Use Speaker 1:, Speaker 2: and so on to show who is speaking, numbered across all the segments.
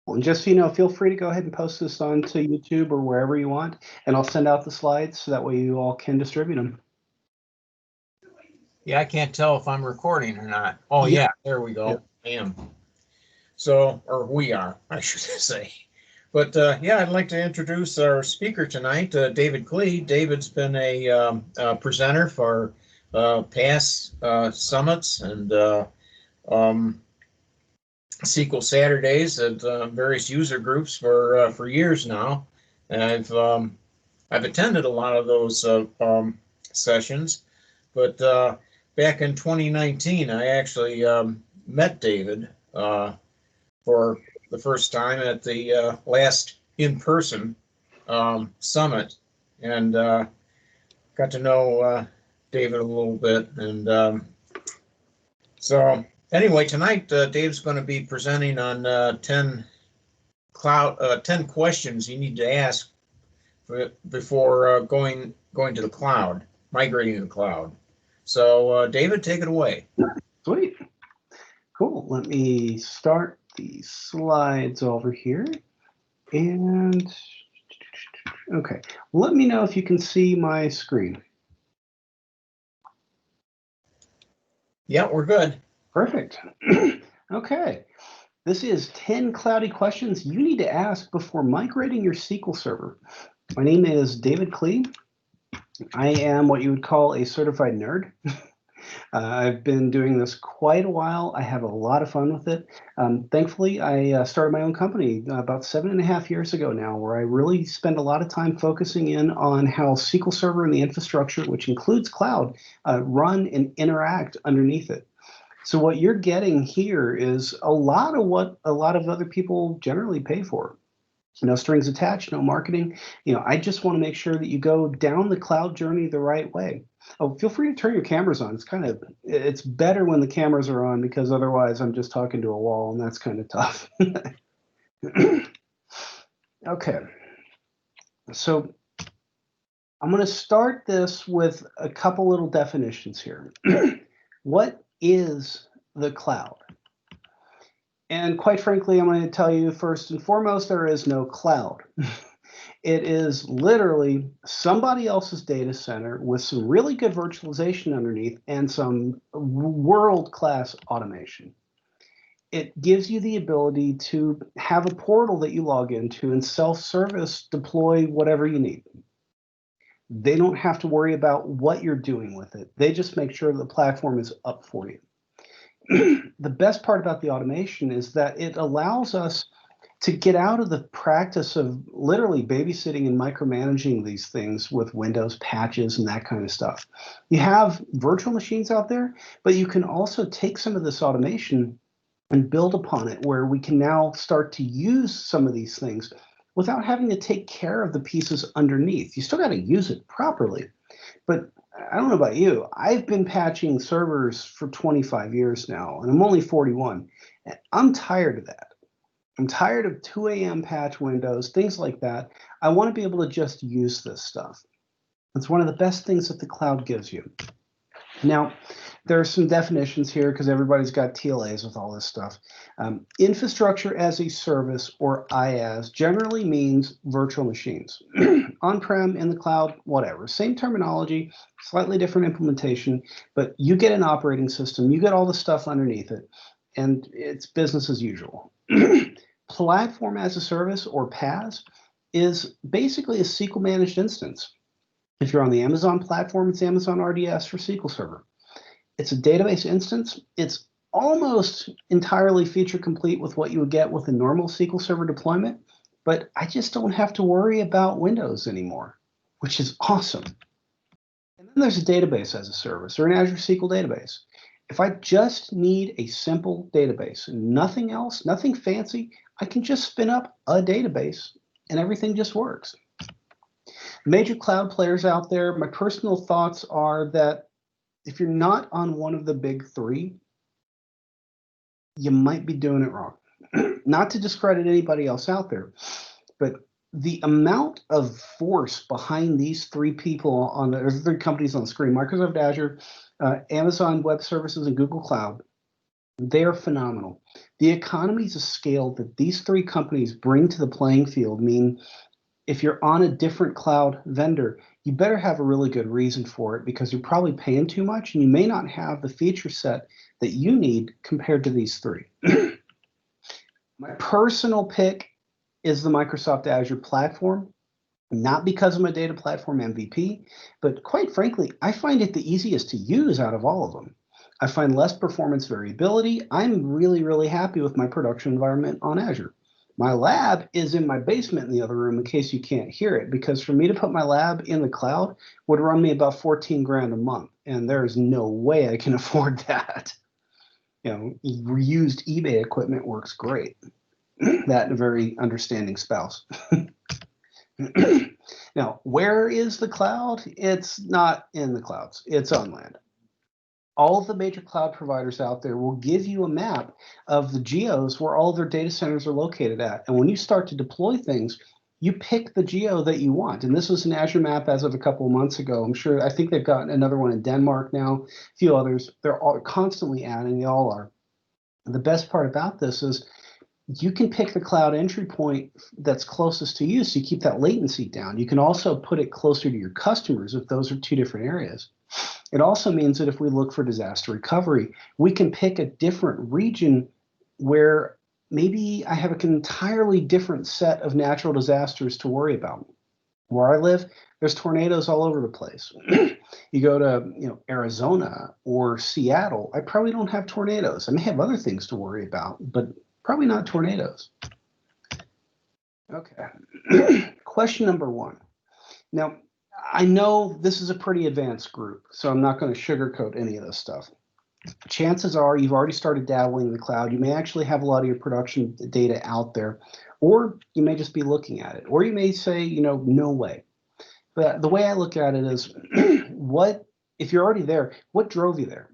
Speaker 1: And just so you know, feel free to go ahead and post this onto YouTube or wherever you want, and I'll send out the slides so that way you all can distribute them.
Speaker 2: Yeah, I can't tell if I'm recording or not. Oh,
Speaker 1: Yeah.
Speaker 2: yeah, there we go.
Speaker 1: Yep.
Speaker 2: I am. So, or we are, I should say. But yeah, I'd like to introduce our speaker tonight, David Klee. David's been a presenter for past summits and um, SQL Saturdays at various user groups for years now. And I've attended a lot of those sessions, but back in 2019, I actually met David for the first time at the last in-person summit, and got to know David a little bit. And so anyway, tonight Dave's going to be presenting on 10 questions you need to ask before going to the cloud, migrating to the cloud. So David, take it away.
Speaker 1: Sweet. Cool. Let me start the slides over here. And okay, let me know if you can see my screen.
Speaker 2: Yeah, we're good.
Speaker 1: Perfect. Okay. This is 10 cloudy questions you need to ask before migrating your SQL server. My name is David Klee. I am what you would call a certified nerd. I've been doing this quite a while. I have a lot of fun with it. Thankfully, I started my own company about 7.5 years ago now, where I really spend a lot of time focusing in on how SQL Server and the infrastructure, which includes cloud, run and interact underneath it. So what you're getting here is a lot of what a lot of other people generally pay for. No strings attached, no marketing. I just want to make sure that you go down the cloud journey the right way. Oh, feel free to turn your cameras on. It's better when the cameras are on because otherwise I'm just talking to a wall and that's kind of tough. Okay. So I'm going to start this with a couple little definitions here. What is the cloud? And quite frankly, I'm going to tell you first and foremost, there is no cloud. It is literally somebody else's data center with some really good virtualization underneath and some world-class automation. It gives you the ability to have a portal that you log into and self-service deploy whatever you need. They don't have to worry about what you're doing with it. They just make sure the platform is up for you. The best part about the automation is that it allows us to get out of the practice of literally babysitting and micromanaging these things with Windows patches and that kind of stuff. You have virtual machines out there, but you can also take some of this automation and build upon it where we can now start to use some of these things without having to take care of the pieces underneath. You still got to use it properly, but I don't know about you. I've been patching servers for 25 years now, and I'm only 41. And I'm tired of that. I'm tired of 2 a.m. patch windows, things like that. I want to be able to just use this stuff. It's one of the best things that the cloud gives you. Now, there are some definitions here because everybody's got TLAs with all this stuff. Infrastructure as a service, or IaaS, generally means virtual machines. On-prem, in the cloud, whatever. Same terminology, slightly different implementation, but you get an operating system, you get all the stuff underneath it, and it's business as usual. Platform as a service, or PaaS, is basically a SQL managed instance. If you're on the Amazon platform, it's Amazon RDS for SQL Server. It's a database instance. It's almost entirely feature complete with what you would get with a normal SQL Server deployment, but I just don't have to worry about Windows anymore, which is awesome. And then there's a database as a service, or an Azure SQL database. If I just need a simple database, nothing else, nothing fancy, I can just spin up a database and everything just works. Major cloud players out there, my personal thoughts are that if you're not on one of the big three, you might be doing it wrong. Not to discredit anybody else out there, but the amount of force behind these three people there's three companies on the screen, Microsoft Azure, Amazon Web Services, and Google Cloud, They are phenomenal. The economies of scale that these three companies bring to the playing field mean if you're on a different cloud vendor, you better have a really good reason for it because you're probably paying too much and you may not have the feature set that you need compared to these three. My personal pick is the Microsoft Azure platform, not because I'm a data platform MVP, but quite frankly, I find it the easiest to use out of all of them. I find less performance variability. I'm really, really happy with my production environment on Azure. My lab is in my basement in the other room in case you can't hear it, because for me to put my lab in the cloud would run me about 14 grand a month, and there's no way I can afford that. Reused eBay equipment works great. That and a very understanding spouse. Now, where is the cloud? It's not in the clouds. It's on land. All of the major cloud providers out there will give you a map of the geos where all their data centers are located at. And when you start to deploy things, you pick the geo that you want. And this was an Azure map as of a couple of months ago. I think they've got another one in Denmark now, a few others. They're all constantly adding, they all are. The best part about this is you can pick the cloud entry point that's closest to you, so you keep that latency down. You can also put it closer to your customers if those are two different areas. It also means that if we look for disaster recovery, we can pick a different region where maybe I have an entirely different set of natural disasters to worry about. Where I live, there's tornadoes all over the place. You go to Arizona or Seattle, I probably don't have tornadoes. I may have other things to worry about, but probably not tornadoes. Okay. Question number one. Now, I know this is a pretty advanced group, so I'm not going to sugarcoat any of this stuff. Chances are you've already started dabbling in the cloud. You may actually have a lot of your production data out there, or you may just be looking at it, or you may say, no way. But the way I look at it is, if you're already there, what drove you there?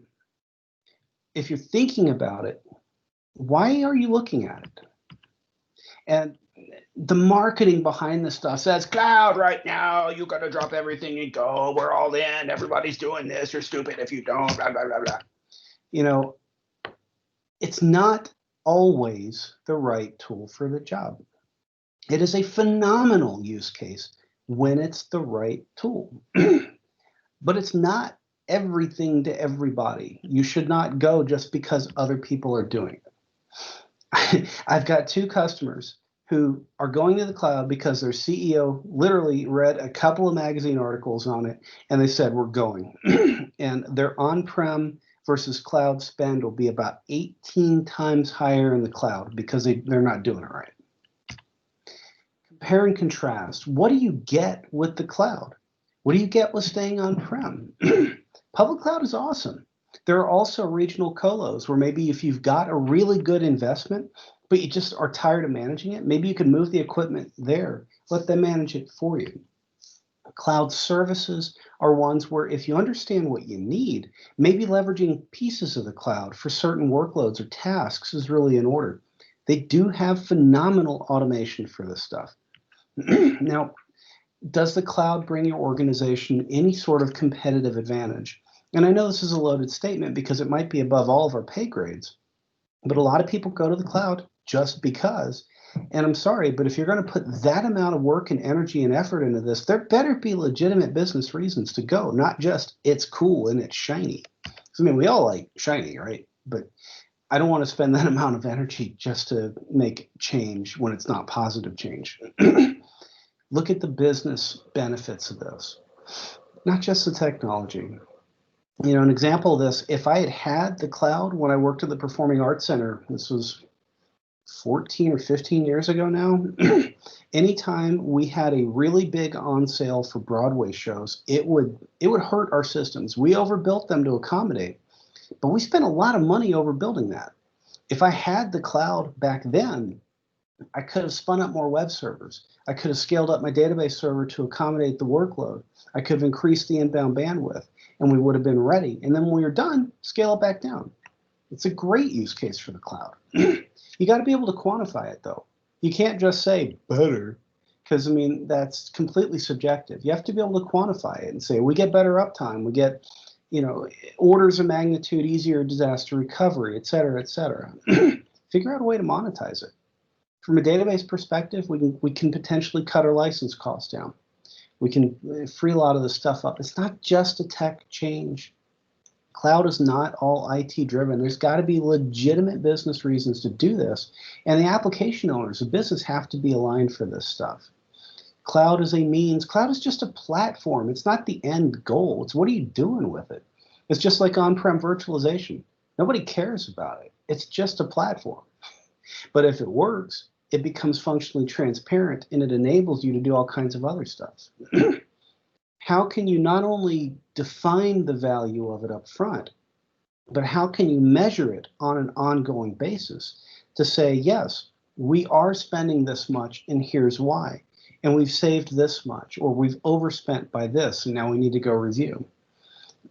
Speaker 1: If you're thinking about it, why are you looking at it? And the marketing behind this stuff says, cloud right now, you got to drop everything and go. We're all in. Everybody's doing this. You're stupid if you don't, blah, blah, blah, blah. It's not always the right tool for the job. It is a phenomenal use case when it's the right tool. But it's not everything to everybody. You should not go just because other people are doing it. I've got two customers who are going to the cloud because their CEO literally read a couple of magazine articles on it, and they said, we're going. And their on-prem versus cloud spend will be about 18 times higher in the cloud because they're not doing it right. Compare and contrast. What do you get with the cloud? What do you get with staying on-prem? Public cloud is awesome. There are also regional colos where maybe if you've got a really good investment, but you just are tired of managing it, maybe you can move the equipment there, let them manage it for you. Cloud services are ones where if you understand what you need, maybe leveraging pieces of the cloud for certain workloads or tasks is really in order. They do have phenomenal automation for this stuff. Now, does the cloud bring your organization any sort of competitive advantage? And I know this is a loaded statement because it might be above all of our pay grades, but a lot of people go to the cloud just because. And I'm sorry, but if you're going to put that amount of work and energy and effort into this, there better be legitimate business reasons to go, not just it's cool and it's shiny. I mean, we all like shiny, right? But I don't want to spend that amount of energy just to make change when it's not positive change. Look at the business benefits of this, not just the technology. An example of this, if I had the cloud when I worked at the Performing Arts Center, this was 14 or 15 years ago now, anytime we had a really big on sale for Broadway shows, it would hurt our systems. We overbuilt them to accommodate, but we spent a lot of money overbuilding that. If I had the cloud back then, I could have spun up more web servers. I could have scaled up my database server to accommodate the workload. I could have increased the inbound bandwidth, and we would have been ready. And then when we were done, scale it back down. It's a great use case for the cloud. You got to be able to quantify it, though. You can't just say better, because, that's completely subjective. You have to be able to quantify it and say, we get better uptime, we get orders of magnitude easier disaster recovery, et cetera, et cetera. Figure out a way to monetize it. From a database perspective, we can potentially cut our license costs down. We can free a lot of the stuff up. It's not just a tech change. Cloud is not all IT driven. There's got to be legitimate business reasons to do this. And the application owners, the business, have to be aligned for this stuff. Cloud is a means. Cloud is just a platform. It's not the end goal. It's what are you doing with it? It's just like on-prem virtualization. Nobody cares about it. It's just a platform. But if it works, it becomes functionally transparent and it enables you to do all kinds of other stuff. How can you not only define the value of it up front, but how can you measure it on an ongoing basis to say, yes, we are spending this much and here's why. And we've saved this much, or we've overspent by this, and now we need to go review.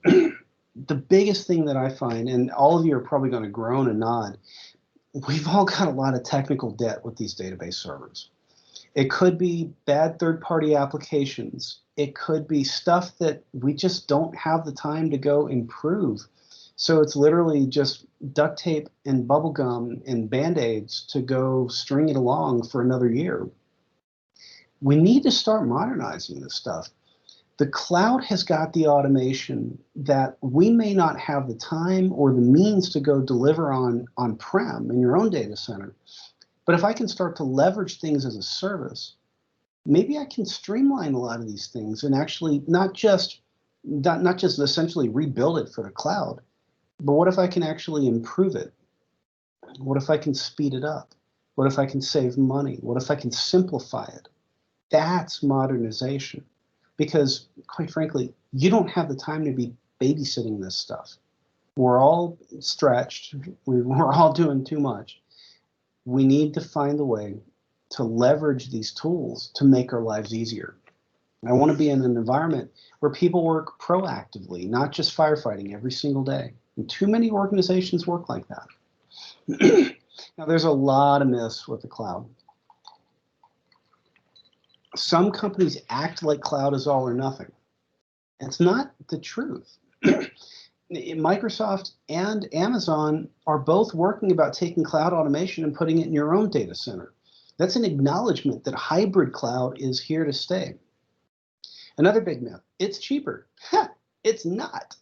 Speaker 1: The biggest thing that I find, and all of you are probably going to groan and nod, we've all got a lot of technical debt with these database servers. It could be bad third-party applications. It could be stuff that we just don't have the time to go improve. So it's literally just duct tape and bubble gum and Band-Aids to go string it along for another year. We need to start modernizing this stuff. The cloud has got the automation that we may not have the time or the means to go deliver on-prem in your own data center. But if I can start to leverage things as a service, maybe I can streamline a lot of these things and actually not just essentially rebuild it for the cloud, but what if I can actually improve it? What if I can speed it up? What if I can save money? What if I can simplify it? That's modernization. Because, quite frankly, you don't have the time to be babysitting this stuff. We're all stretched. We're all doing too much. We need to find a way to leverage these tools to make our lives easier. I want to be in an environment where people work proactively, not just firefighting every single day. And too many organizations work like that. Now, there's a lot of myths with the cloud. Some companies act like cloud is all or nothing. It's not the truth. Microsoft and Amazon are both working about taking cloud automation and putting it in your own data center. That's an acknowledgement that hybrid cloud is here to stay. Another big myth, it's cheaper. It's not.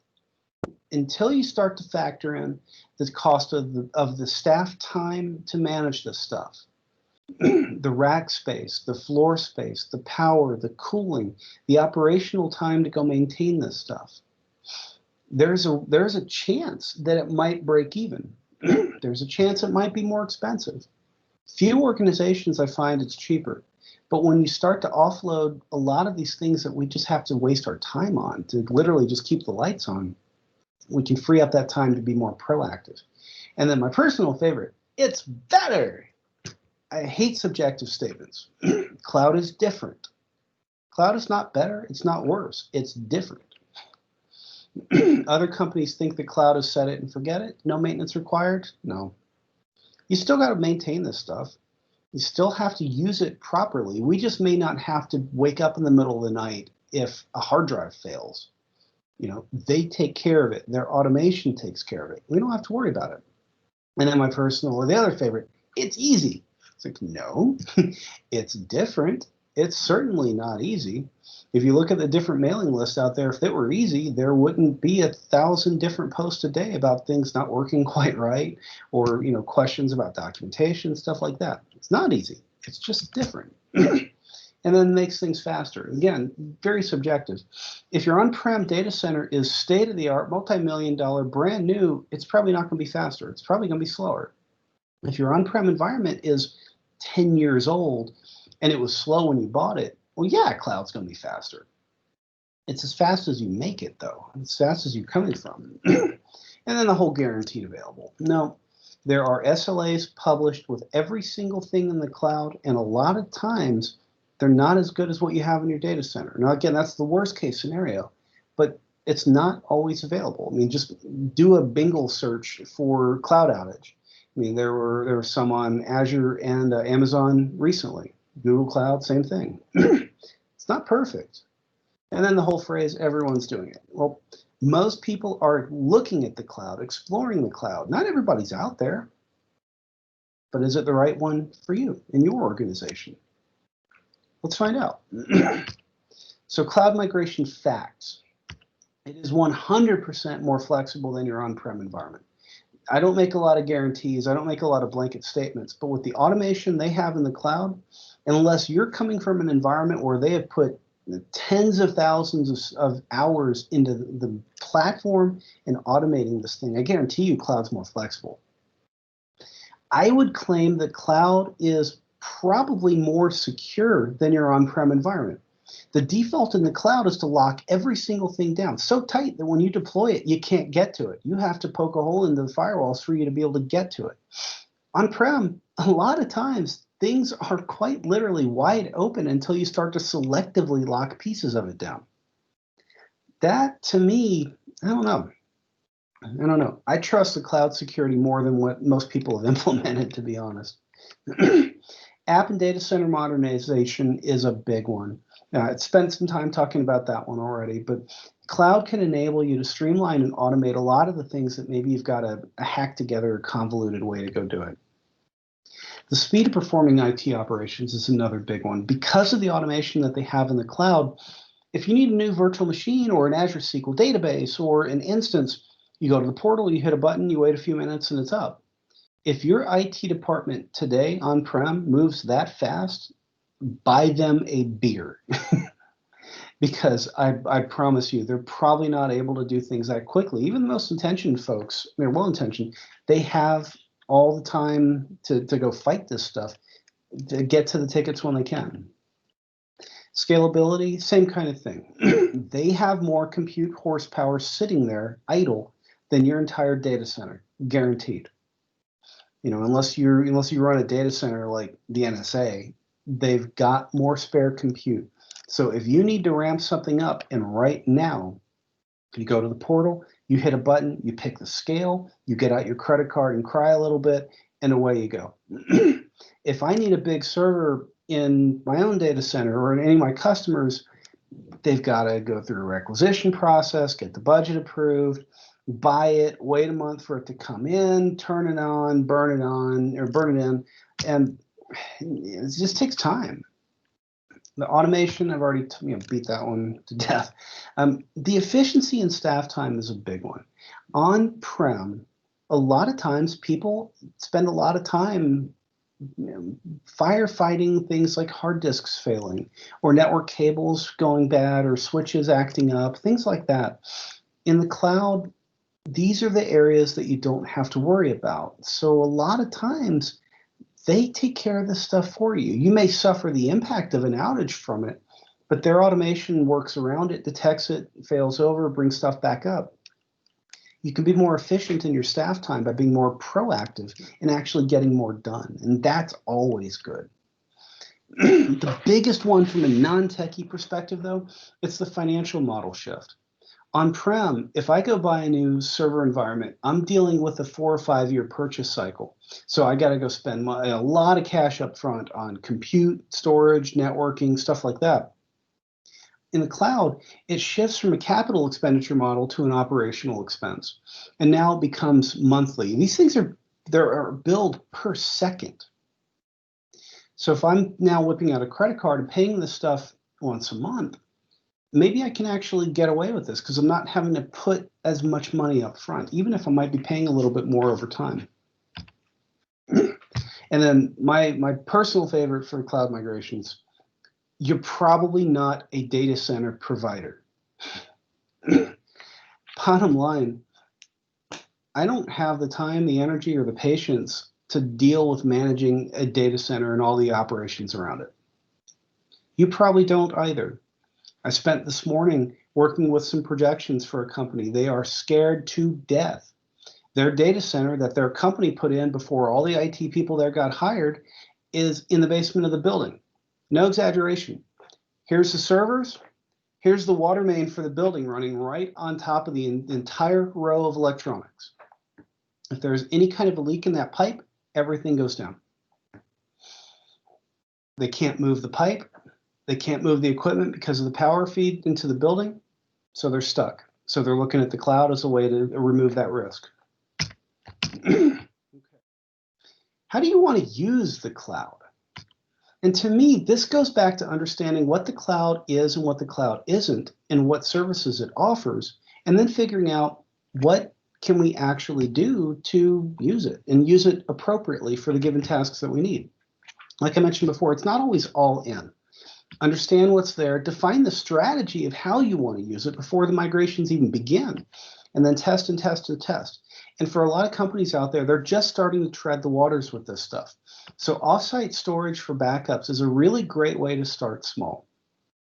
Speaker 1: Until you start to factor in the cost of the staff time to manage this stuff, the rack space, the floor space, the power, the cooling, the operational time to go maintain this stuff. There's a chance that it might break even. There's a chance it might be more expensive. Few organizations I find it's cheaper. But when you start to offload a lot of these things that we just have to waste our time on to literally just keep the lights on, we can free up that time to be more proactive. And then my personal favorite, it's better. I hate subjective statements. Cloud is different. Cloud is not better. It's not worse. It's different. Other companies think the cloud is set it and forget it. No maintenance required. No. You still got to maintain this stuff. You still have to use it properly. We just may not have to wake up in the middle of the night if a hard drive fails. They take care of it. Their automation takes care of it. We don't have to worry about it. And then my personal, or the other favorite, it's easy. It's like, no, it's different. It's certainly not easy. If you look at the different mailing lists out there, if it were easy, there wouldn't be 1,000 different posts a day about things not working quite right, or questions about documentation, stuff like that. It's not easy. It's just different. And then makes things faster. Again, very subjective. If your on-prem data center is state-of-the-art, multi-million-dollar, brand new, it's probably not going to be faster. It's probably going to be slower. If your on-prem environment is 10 years old and it was slow when you bought it, well, yeah, cloud's going to be faster. It's as fast as you make it, though. As fast as you're coming from. And then the whole guaranteed available. No, there are SLAs published with every single thing in the cloud, and a lot of times they're not as good as what you have in your data center. Now, again, that's the worst case scenario, but it's not always available. I mean, just do a Bingle search for cloud outage. I mean, there were some on Azure and Amazon recently. Google Cloud, same thing. It's not perfect. And then the whole phrase, everyone's doing it. Well, Most people are looking at the cloud, exploring the cloud. Not everybody's out there, but is it the right one for you in your organization? Let's find out. So cloud migration facts. It is 100% more flexible than your on-prem environment. I don't make a lot of guarantees. I don't make a lot of blanket statements, but with the automation they have in the cloud, unless you're coming from an environment where they have put tens of thousands of hours into the platform and automating this thing, I guarantee you cloud's more flexible. I would claim that cloud is probably more secure than your on-prem environment. The default in the cloud is to lock every single thing down so tight that when you deploy it, you can't get to it. You have to poke a hole into the firewalls for you to be able to get to it. On-prem, a lot of times, things are quite literally wide open until you start to selectively lock pieces of it down. That, to me, I don't know. I trust the cloud security more than what most people have implemented, to be honest. App and data center modernization is a big one. I spent some time talking about that one already, but cloud can enable you to streamline and automate a lot of the things that maybe you've got a hack together, convoluted way to go do it. The speed of performing IT operations is another big one. Because of the automation that they have in the cloud, if you need a new virtual machine or an Azure SQL database or an instance, you go to the portal, you hit a button, you wait a few minutes, and it's up. If your IT department today on-prem moves that fast, buy them a beer. Because I promise you, they're probably not able to do things that quickly. Even the most intentioned folks, they're well-intentioned, they have all the time to go fight this stuff, to get to the tickets when they can. Scalability, same kind of thing. They have more compute horsepower sitting there idle than your entire data center, guaranteed. You know, unless you run a data center like the NSA, they've got more spare compute. So if you need to ramp something up, and right now, you go to the portal, you hit a button, you pick the scale, you get out your credit card and cry a little bit, and away you go. If I need a big server in my own data center or in any of my customers, they've got to go through a requisition process, get the budget approved, buy it, wait a month for it to come in, turn it on, burn it in, and it just takes time. The automation, I've already beat that one to death. The efficiency in staff time is a big one. On-prem, a lot of times people spend a lot of time firefighting things like hard disks failing or network cables going bad or switches acting up, things like that. In the cloud, these are the areas that you don't have to worry about. So a lot of times they take care of this stuff for you. You may suffer the impact of an outage from it, but their automation works around it, detects it, fails over, brings stuff back up. You can be more efficient in your staff time by being more proactive and actually getting more done, and that's always good. The biggest one from a non-techie perspective, though, it's the financial model shift. On-prem, if I go buy a new server environment, I'm dealing with a 4 or 5 year purchase cycle. So I got to go spend a lot of cash up front on compute, storage, networking, stuff like that. In the cloud, it shifts from a capital expenditure model to an operational expense. And now it becomes monthly. These things are billed per second. So if I'm now whipping out a credit card and paying this stuff once a month, maybe I can actually get away with this because I'm not having to put as much money up front, even if I might be paying a little bit more over time. And then my personal favorite for cloud migrations, you're probably not a data center provider. Bottom line, I don't have the time, the energy, or the patience to deal with managing a data center and all the operations around it. You probably don't either. I spent this morning working with some projections for a company. They are scared to death. Their data center that their company put in before all the IT people there got hired is in the basement of the building. No exaggeration. Here's the servers. Here's the water main for the building running right on top of the entire row of electronics. If there's any kind of a leak in that pipe, everything goes down. They can't move the pipe. They can't move the equipment because of the power feed into the building, so they're stuck. So they're looking at the cloud as a way to remove that risk. Okay. How do you want to use the cloud? And to me, this goes back to understanding what the cloud is and what the cloud isn't and what services it offers, and then figuring out what can we actually do to use it and use it appropriately for the given tasks that we need. Like I mentioned before, it's not always all in. Understand what's there, define the strategy of how you want to use it before the migrations even begin, and then test and test and test. And for a lot of companies out there, they're just starting to tread the waters with this stuff. So offsite storage for backups is a really great way to start small.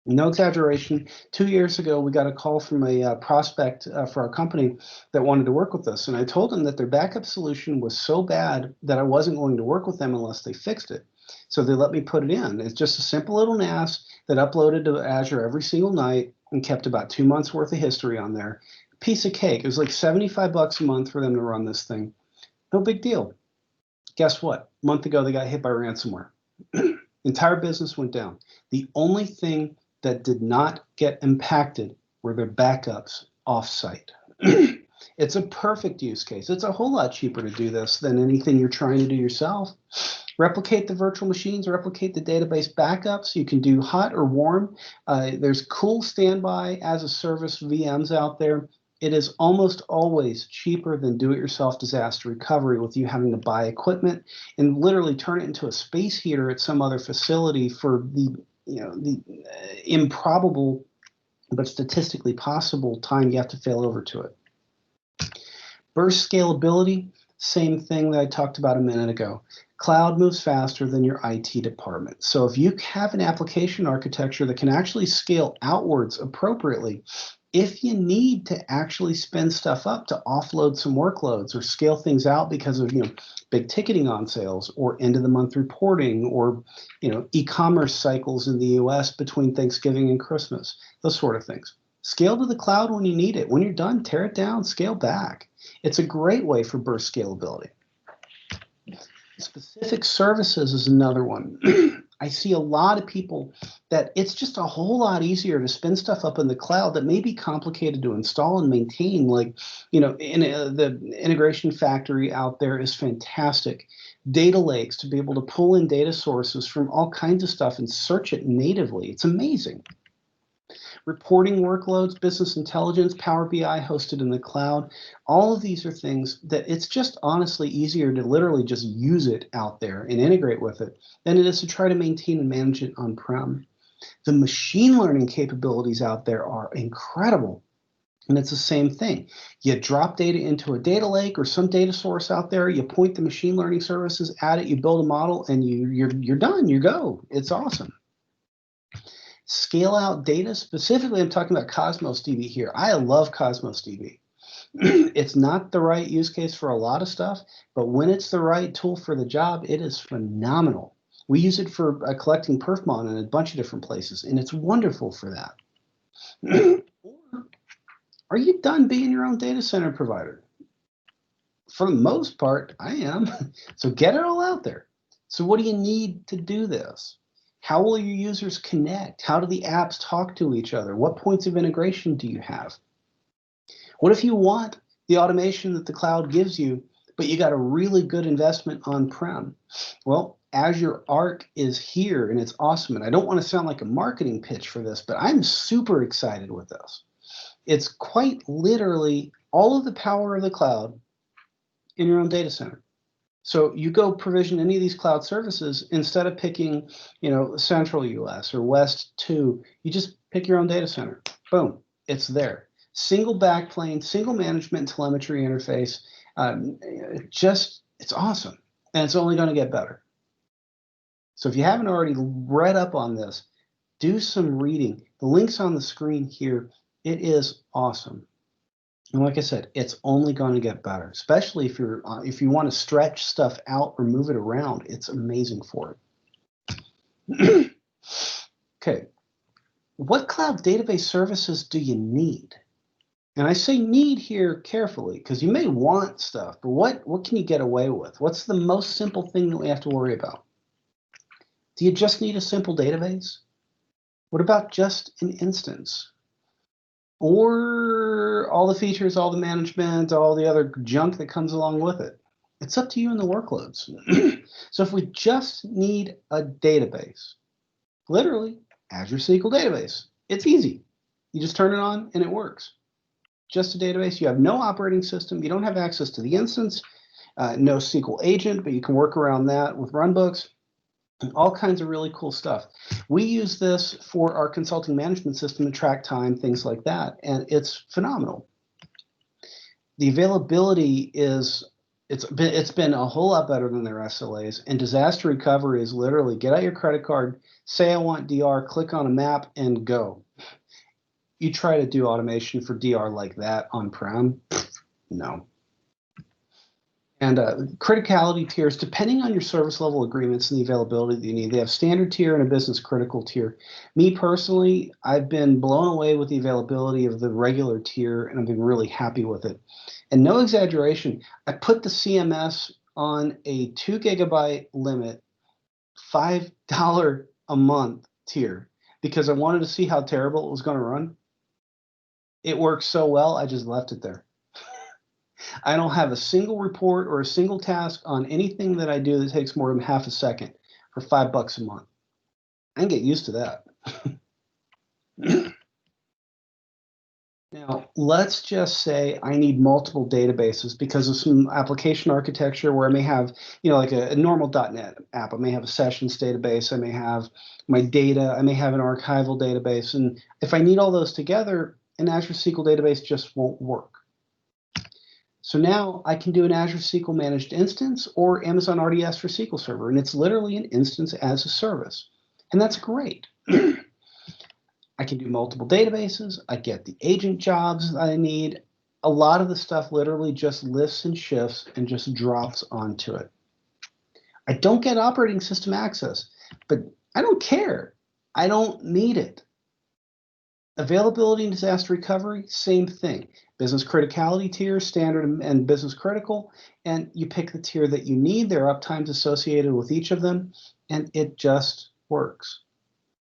Speaker 1: No exaggeration, 2 years ago, we got a call from a prospect for our company that wanted to work with us. And I told them that their backup solution was so bad that I wasn't going to work with them unless they fixed it. So they let me put it in. It's just a simple little NAS that uploaded to Azure every single night and kept about 2 months worth of history on there. Piece of cake. It was like $75 a month for them to run this thing. No big deal. Guess what? A month ago, they got hit by ransomware. Entire business went down. The only thing that did not get impacted were their backups offsite. It's a perfect use case. It's a whole lot cheaper to do this than anything you're trying to do yourself. Replicate the virtual machines, replicate the database backups. You can do hot or warm. There's cool standby as a service VMs out there. It is almost always cheaper than do-it-yourself disaster recovery with you having to buy equipment and literally turn it into a space heater at some other facility for the improbable but statistically possible time you have to fail over to it. Burst scalability, same thing that I talked about a minute ago. Cloud moves faster than your IT department. So if you have an application architecture that can actually scale outwards appropriately, if you need to actually spin stuff up to offload some workloads or scale things out because of big ticketing on sales or end of the month reporting or e-commerce cycles in the US between Thanksgiving and Christmas, those sort of things. Scale to the cloud when you need it. When you're done, tear it down, scale back. It's a great way for burst scalability. Specific services is another one. I see a lot of people that it's just a whole lot easier to spin stuff up in the cloud that may be complicated to install and maintain. Like, the integration factory out there is fantastic. Data lakes to be able to pull in data sources from all kinds of stuff and search it natively. It's amazing. Reporting workloads, business intelligence, Power BI hosted in the cloud. All of these are things that it's just honestly easier to literally just use it out there and integrate with it than it is to try to maintain and manage it on-prem. The machine learning capabilities out there are incredible. And it's the same thing. You drop data into a data lake or some data source out there, you point the machine learning services at it, you build a model, and you're done, you go. It's awesome. Scale out data, specifically I'm talking about Cosmos DB here. I love Cosmos DB. It's not the right use case for a lot of stuff, but when it's the right tool for the job, it is phenomenal. We use it for collecting perfmon in a bunch of different places, and it's wonderful for that. Are you done being your own data center provider? For the most part, I am. So get it all out there. So what do you need to do this? How will your users connect? How do the apps talk to each other? What points of integration do you have? What if you want the automation that the cloud gives you, but you got a really good investment on-prem? Well, Azure Arc is here and it's awesome. And I don't want to sound like a marketing pitch for this, but I'm super excited with this. It's quite literally all of the power of the cloud in your own data center. So you go provision any of these cloud services, instead of picking, Central US or West 2, you just pick your own data center. Boom, it's there. Single backplane, single management and telemetry interface. It's awesome. And it's only going to get better. So if you haven't already read up on this, do some reading. The link's on the screen here. It is awesome. And like I said, it's only going to get better, especially if you want to stretch stuff out or move it around. It's amazing for it. Okay, what cloud database services do you need? And I say need here carefully because you may want stuff, but what can you get away with? What's the most simple thing that we have to worry about? Do you just need a simple database? What about just an instance? or all the features, all the management, all the other junk that comes along with it. It's up to you and the workloads. So if we just need a database, literally Azure SQL database, it's easy. You just turn it on and it works. Just a database. You have no operating system. You don't have access to the instance, no SQL agent, but you can work around that with runbooks. And all kinds of really cool stuff. We use this for our consulting management system to track time, things like that, and it's phenomenal. The availability it's been a whole lot better than their SLAs, and disaster recovery is literally get out your credit card, say I want DR, click on a map, and go. You try to do automation for DR like that on-prem, no. And criticality tiers, depending on your service level agreements and the availability that you need, they have standard tier and a business critical tier. Me personally, I've been blown away with the availability of the regular tier, and I've been really happy with it. And no exaggeration, I put the CMS on a 2 GB limit, $5 a month tier, because I wanted to see how terrible it was going to run. It works so well, I just left it there. I don't have a single report or a single task on anything that I do that takes more than half a second for $5 a month. I can get used to that. Now, let's just say I need multiple databases because of some application architecture where I may have, like a normal .NET app. I may have a sessions database. I may have my data. I may have an archival database. And if I need all those together, an Azure SQL database just won't work. So now I can do an Azure SQL managed instance or Amazon RDS for SQL Server, and it's literally an instance as a service. And that's great. I can do multiple databases. I get the agent jobs I need. A lot of the stuff literally just lifts and shifts and just drops onto it. I don't get operating system access, but I don't care. I don't need it. Availability and disaster recovery, same thing. Business criticality tier, standard and business critical, and you pick the tier that you need. There are uptimes associated with each of them, and it just works.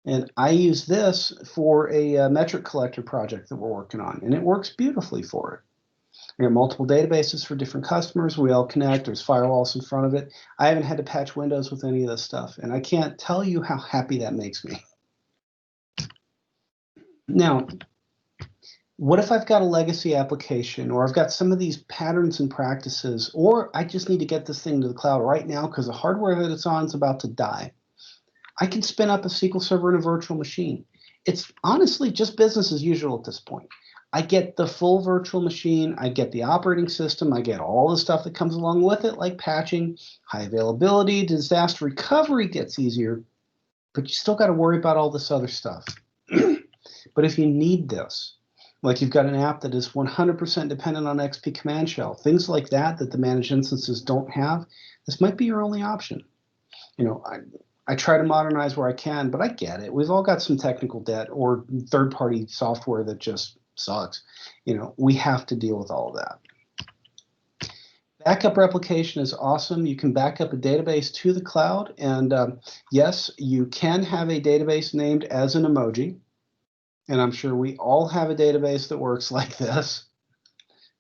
Speaker 1: And I use this for a metric collector project that we're working on, and it works beautifully for it. We have multiple databases for different customers. We all connect. There's firewalls in front of it. I haven't had to patch Windows with any of this stuff, and I can't tell you how happy that makes me. Now, what if I've got a legacy application, or I've got some of these patterns and practices, or I just need to get this thing to the cloud right now because the hardware that it's on is about to die? I can spin up a SQL Server in a virtual machine. It's honestly just business as usual at this point. I get the full virtual machine. I get the operating system. I get all the stuff that comes along with it, like patching, high availability, disaster recovery gets easier, but you still got to worry about all this other stuff. But if you need this, like you've got an app that is 100% dependent on XP Command Shell, things like that the managed instances don't have, this might be your only option. I try to modernize where I can, but I get it. We've all got some technical debt or third-party software that just sucks. We have to deal with all of that. Backup replication is awesome. You can back up a database to the cloud, and yes, you can have a database named as an emoji. And I'm sure we all have a database that works like this.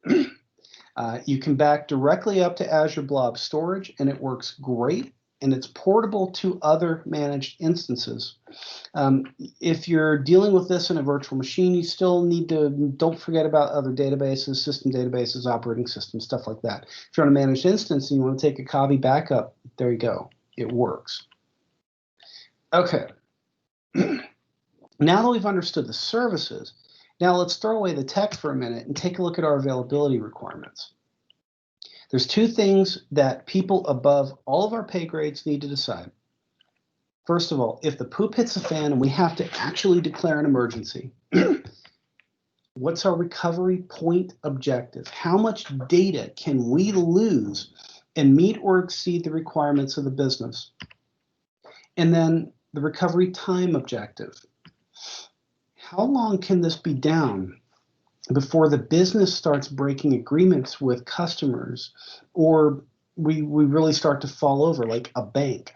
Speaker 1: You can back directly up to Azure Blob Storage, and it works great, and it's portable to other managed instances. If you're dealing with this in a virtual machine, you still need to, don't forget about other databases, system databases, operating systems, stuff like that. If you're on a managed instance and you want to take a copy backup, there you go. It works. Okay. Now that we've understood the services, now let's throw away the tech for a minute and take a look at our availability requirements. There's two things that people above all of our pay grades need to decide. First of all, if the poop hits the fan and we have to actually declare an emergency, what's our recovery point objective? How much data can we lose and meet or exceed the requirements of the business? And then the recovery time objective. How long can this be down before the business starts breaking agreements with customers, or we really start to fall over like a bank?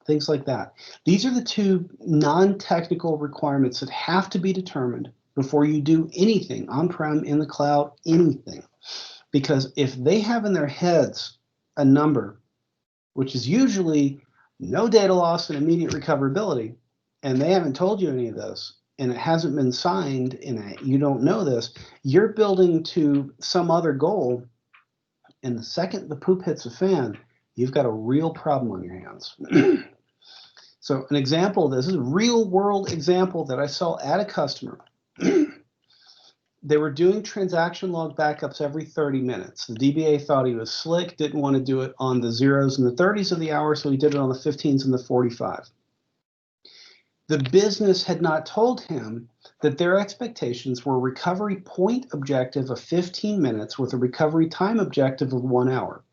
Speaker 1: Things like that. These are the two non-technical requirements that have to be determined before you do anything on-prem, in the cloud, anything. Because if they have in their heads a number, which is usually no data loss and immediate recoverability, and they haven't told you any of this, and it hasn't been signed, and you don't know this, you're building to some other goal, and the second the poop hits the fan, you've got a real problem on your hands. So an example of this is a real world example that I saw at a customer. They were doing transaction log backups every 30 minutes. The DBA thought he was slick, didn't want to do it on the 0s and the 30s of the hour, so he did it on the 15s and the 45. The business had not told him that their expectations were a recovery point objective of 15 minutes with a recovery time objective of 1 hour.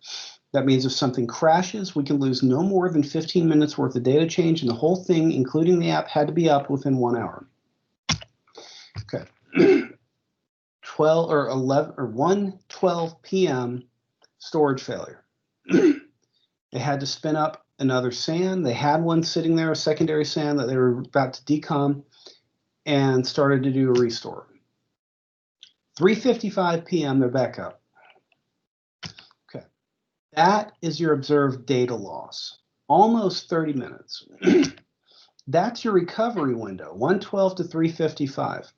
Speaker 1: That means if something crashes, we can lose no more than 15 minutes worth of data change, and the whole thing, including the app, had to be up within 1 hour. Okay. 12 or 11 or 1:12 p.m. storage failure. They had to spin up another SAN. They had one sitting there, a secondary SAN that they were about to decom, and started to do a restore. 3:55 p.m. they're back up. Okay, that is your observed data loss, almost 30 minutes. That's your recovery window, 1:12 to 3:55.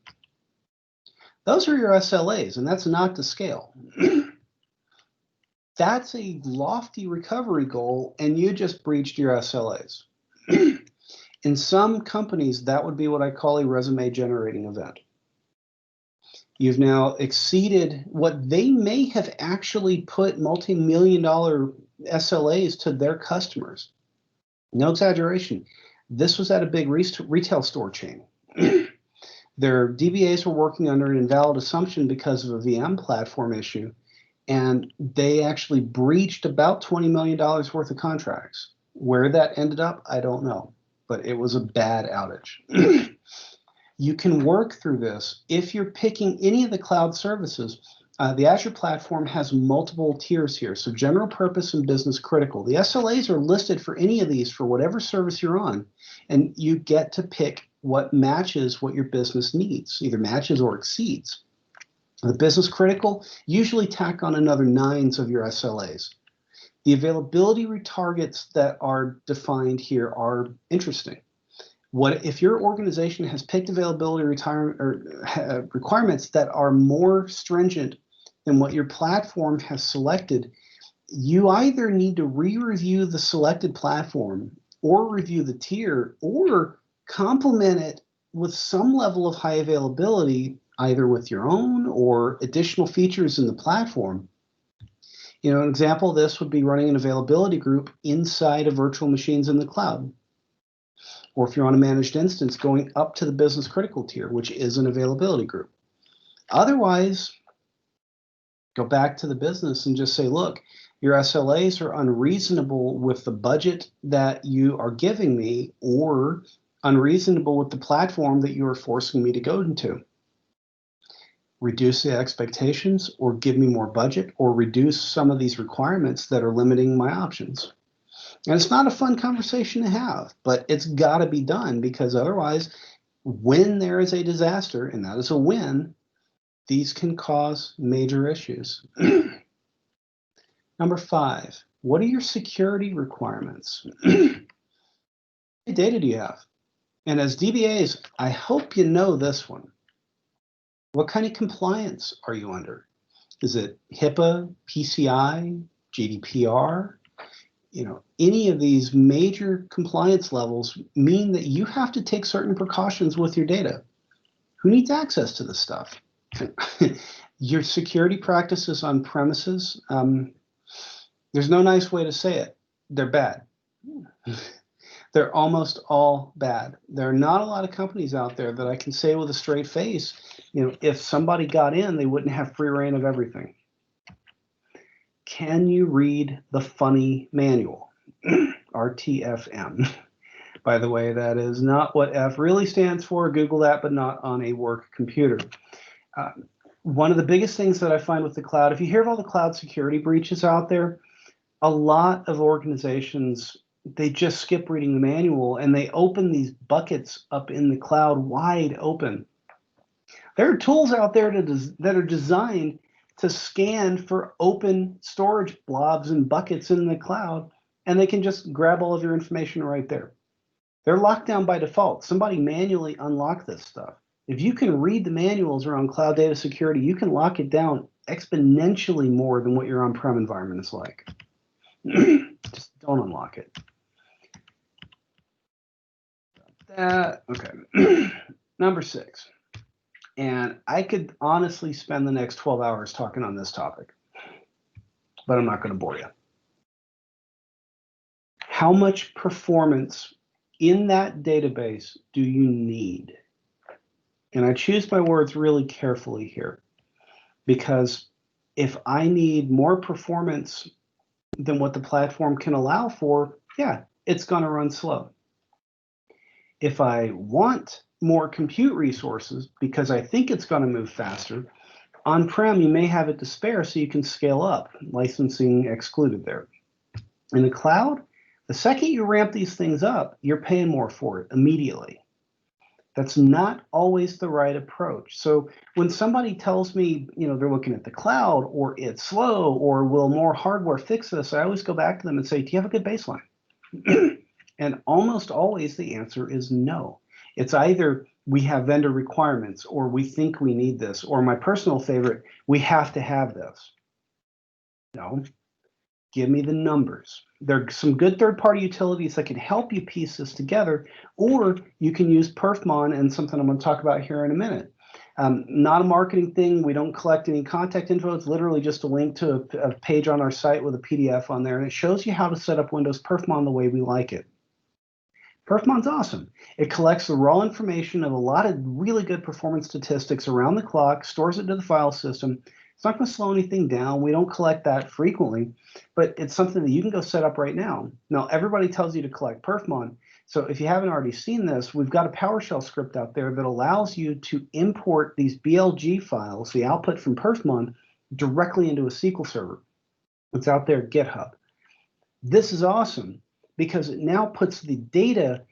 Speaker 1: Those are your SLAs, and that's not to scale. That's a lofty recovery goal, and you just breached your SLAs. In some companies, that would be what I call a resume generating event. You've now exceeded what they may have actually put multi-million-dollar SLAs to their customers. No exaggeration. This was at a big retail store chain. Their DBAs were working under an invalid assumption because of a VM platform issue, and they actually breached about $20 million worth of contracts. Where that ended up, I don't know, but it was a bad outage. You can work through this if you're picking any of the cloud services. The Azure platform has multiple tiers here, so general purpose and business critical. The SLAs are listed for any of these for whatever service you're on, and you get to pick what matches what your business needs, either matches or exceeds. The business critical, usually tack on another 9s of your SLAs. The availability retargets that are defined here are interesting. What if your organization has picked availability requirements that are more stringent than what your platform has selected? You either need to re-review the selected platform or review the tier, or complement it with some level of high availability, either with your own or additional features in the platform. You know, an example of this would be running an availability group inside of virtual machines in the cloud. Or if you're on a managed instance, going up to the business critical tier, which is an availability group. Otherwise, go back to the business and just say, look, your SLAs are unreasonable with the budget that you are giving me, or unreasonable with the platform that you are forcing me to go into. Reduce the expectations, or give me more budget, or reduce some of these requirements that are limiting my options. And it's not a fun conversation to have, but it's got to be done, because otherwise, when there is a disaster, and that is a when, these can cause major issues. Number 5, what are your security requirements? How much data do you have? And as DBAs, I hope you know this one. What kind of compliance are you under? Is it HIPAA, PCI, GDPR? You know, any of these major compliance levels mean that you have to take certain precautions with your data. Who needs access to this stuff? Your security practices on premises, there's no nice way to say it. They're bad. They're almost all bad. There are not a lot of companies out there that I can say with a straight face, you know, if somebody got in, they wouldn't have free reign of everything. Can you read the funny manual? RTFM. By the way, that is not what F really stands for. Google that, but not on a work computer. One of the biggest things that I find with the cloud, if you hear of all the cloud security breaches out there, a lot of organizations, they just skip reading the manual and they open these buckets up in the cloud wide open. There are tools out there that are designed to scan for open storage blobs and buckets in the cloud, and they can just grab all of your information right there. They're locked down by default. Somebody manually unlocked this stuff. If you can read the manuals around cloud data security, you can lock it down exponentially more than what your on-prem environment is like. Just don't unlock it. Okay. Number 6. And I could honestly spend the next 12 hours talking on this topic, but I'm not going to bore you. How much performance in that database do you need? And I choose my words really carefully here, because if I need more performance than what the platform can allow for, yeah, it's going to run slow. If I want more compute resources because I think it's going to move faster, on-prem, you may have it to spare so you can scale up, licensing excluded there. In the cloud, the second you ramp these things up, you're paying more for it immediately. That's not always the right approach. So when somebody tells me, they're looking at the cloud or it's slow or will more hardware fix this, I always go back to them and say, do you have a good baseline? And almost always the answer is no. It's either we have vendor requirements or we think we need this, or my personal favorite, we have to have this. No, give me the numbers. There are some good third-party utilities that can help you piece this together, or you can use Perfmon and something I'm going to talk about here in a minute. Not a marketing thing. We don't collect any contact info. It's literally just a link to a page on our site with a PDF on there, and it shows you how to set up Windows Perfmon the way we like it. Perfmon's awesome. It collects the raw information of a lot of really good performance statistics around the clock, stores it to the file system. It's not going to slow anything down. We don't collect that frequently, but it's something that you can go set up right now. Now, everybody tells you to collect Perfmon. So if you haven't already seen this, we've got a PowerShell script out there that allows you to import these BLG files, the output from Perfmon, directly into a SQL server. It's out there at GitHub. This is awesome because it now puts the data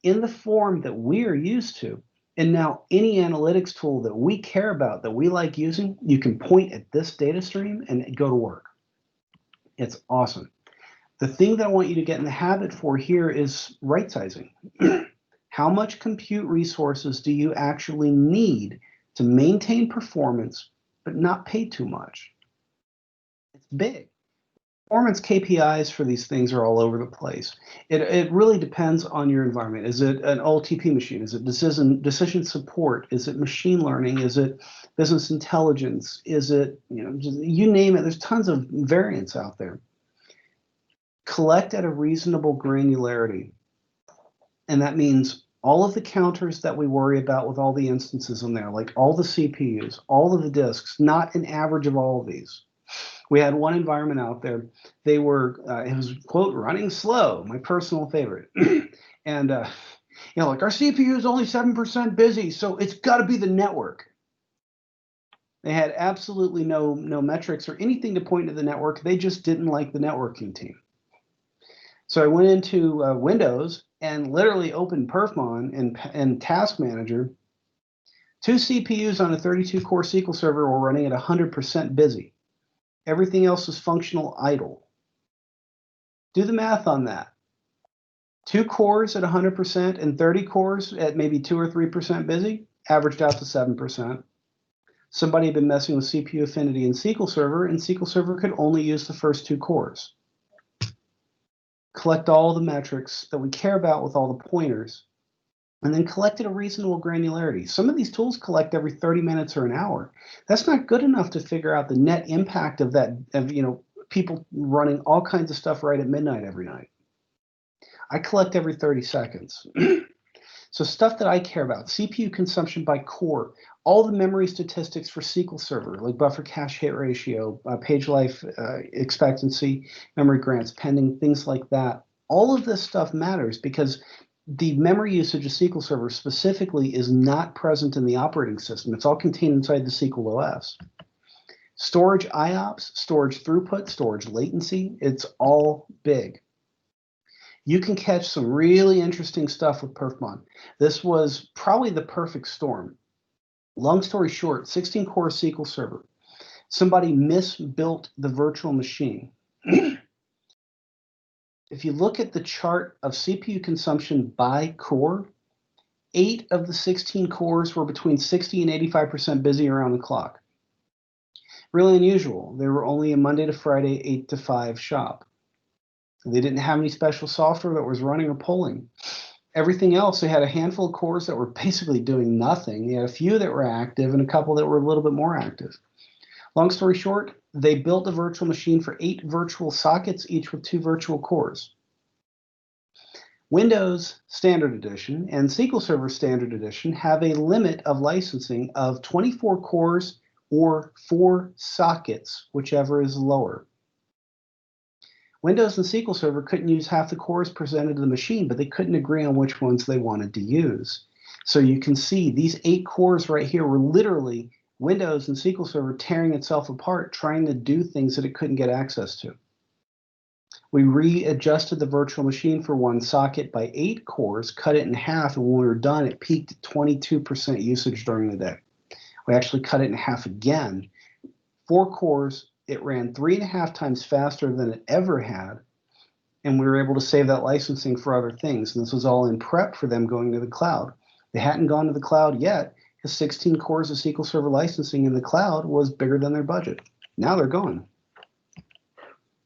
Speaker 1: in the form that we're used to. And now any analytics tool that we care about, that we like using, you can point at this data stream and go to work. It's awesome. The thing that I want you to get in the habit for here is right sizing. How much compute resources do you actually need to maintain performance, but not pay too much? It's big. Performance KPIs for these things are all over the place. It really depends on your environment. Is it an OLTP machine? Is it decision support? Is it machine learning? Is it business intelligence? Is it, you name it, there's tons of variants out there. Collect at a reasonable granularity. And that means all of the counters that we worry about with all the instances in there, like all the CPUs, all of the disks, not an average of all of these. We had one environment out there. They were, it was, quote, running slow, my personal favorite. And, like our CPU is only 7% busy, so it's got to be the network. They had absolutely no metrics or anything to point to the network. They just didn't like the networking team. So I went into Windows and literally opened Perfmon and Task Manager. 2 CPUs on a 32-core SQL server were running at 100% busy. Everything else was functional idle. Do the math on that. 2 cores at 100% and 30 cores at maybe 2 or 3% busy, averaged out to 7%. Somebody had been messing with CPU affinity in SQL Server, and SQL Server could only use the first 2 cores. Collect all the metrics that we care about with all the pointers, and then collect at a reasonable granularity. Some of these tools collect every 30 minutes or an hour. That's not good enough to figure out the net impact of that, people running all kinds of stuff right at midnight every night. I collect every 30 seconds. So stuff that I care about, CPU consumption by core, all the memory statistics for SQL Server, like buffer cache hit ratio, page life expectancy, memory grants pending, things like that. All of this stuff matters because the memory usage of SQL Server specifically is not present in the operating system. It's all contained inside the SQL OS. Storage IOPS, storage throughput, storage latency, it's all big. You can catch some really interesting stuff with Perfmon. This was probably the perfect storm. Long story short, 16-core SQL Server. Somebody misbuilt the virtual machine. If you look at the chart of CPU consumption by core, 8 of the 16 cores were between 60 and 85% busy around the clock. Really unusual. They were only a Monday to Friday, 8 to 5 shop. They didn't have any special software that was running or pulling. Everything else, they had a handful of cores that were basically doing nothing. They had a few that were active and a couple that were a little bit more active. Long story short, they built a virtual machine for 8 virtual sockets, each with 2 virtual cores. Windows Standard Edition and SQL Server Standard Edition have a limit of licensing of 24 cores or 4 sockets, whichever is lower. Windows and SQL Server couldn't use half the cores presented to the machine, but they couldn't agree on which ones they wanted to use. So you can see these 8 cores right here were literally Windows and SQL Server tearing itself apart, trying to do things that it couldn't get access to. We readjusted the virtual machine for 1 socket by 8 cores, cut it in half, and when we were done, it peaked at 22% usage during the day. We actually cut it in half again. 4 cores, it ran 3.5 times faster than it ever had, and we were able to save that licensing for other things. And this was all in prep for them going to the cloud. They hadn't gone to the cloud yet, because 16 cores of SQL Server licensing in the cloud was bigger than their budget. Now they're going.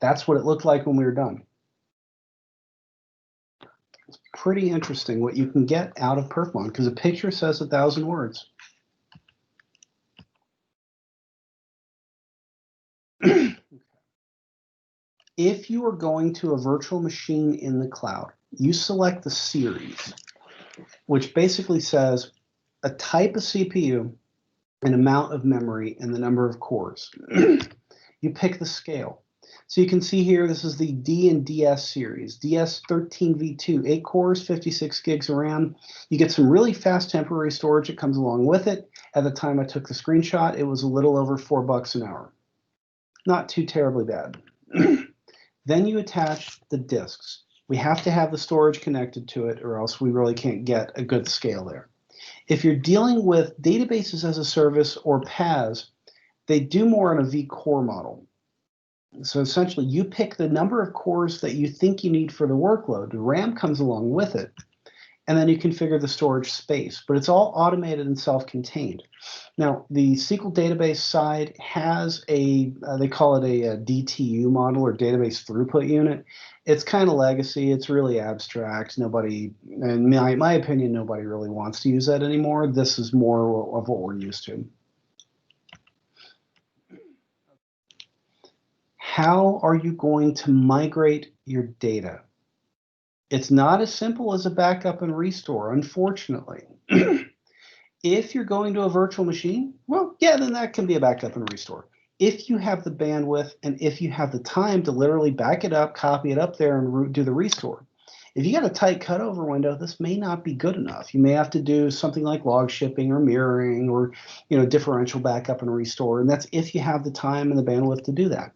Speaker 1: That's what it looked like when we were done. It's pretty interesting what you can get out of Perfmon, because a picture says 1,000 words. If you are going to a virtual machine in the cloud, you select the series, which basically says a type of CPU, an amount of memory, and the number of cores. You pick the scale. So you can see here, this is the D and DS series, DS13V2, 8 cores, 56 gigs of RAM. You get some really fast temporary storage that comes along with it. At the time I took the screenshot, it was a little over $4 an hour. Not too terribly bad. Then you attach the disks. We have to have the storage connected to it, or else we really can't get a good scale there. If you're dealing with databases as a service or PaaS, they do more on a vCore model. So essentially, you pick the number of cores that you think you need for the workload. The RAM comes along with it, and then you configure the storage space. But it's all automated and self-contained. Now, the SQL database side has a, they call it a DTU model, or database throughput unit. It's kind of legacy. It's really abstract. Nobody, in my opinion, nobody really wants to use that anymore. This is more of what we're used to. How are you going to migrate your data? It's not as simple as a backup and restore, unfortunately. If you're going to a virtual machine, well, yeah, then that can be a backup and restore. If you have the bandwidth and if you have the time to literally back it up, copy it up there, and do the restore. If you got a tight cutover window, this may not be good enough. You may have to do something like log shipping or mirroring, or differential backup and restore, and that's if you have the time and the bandwidth to do that.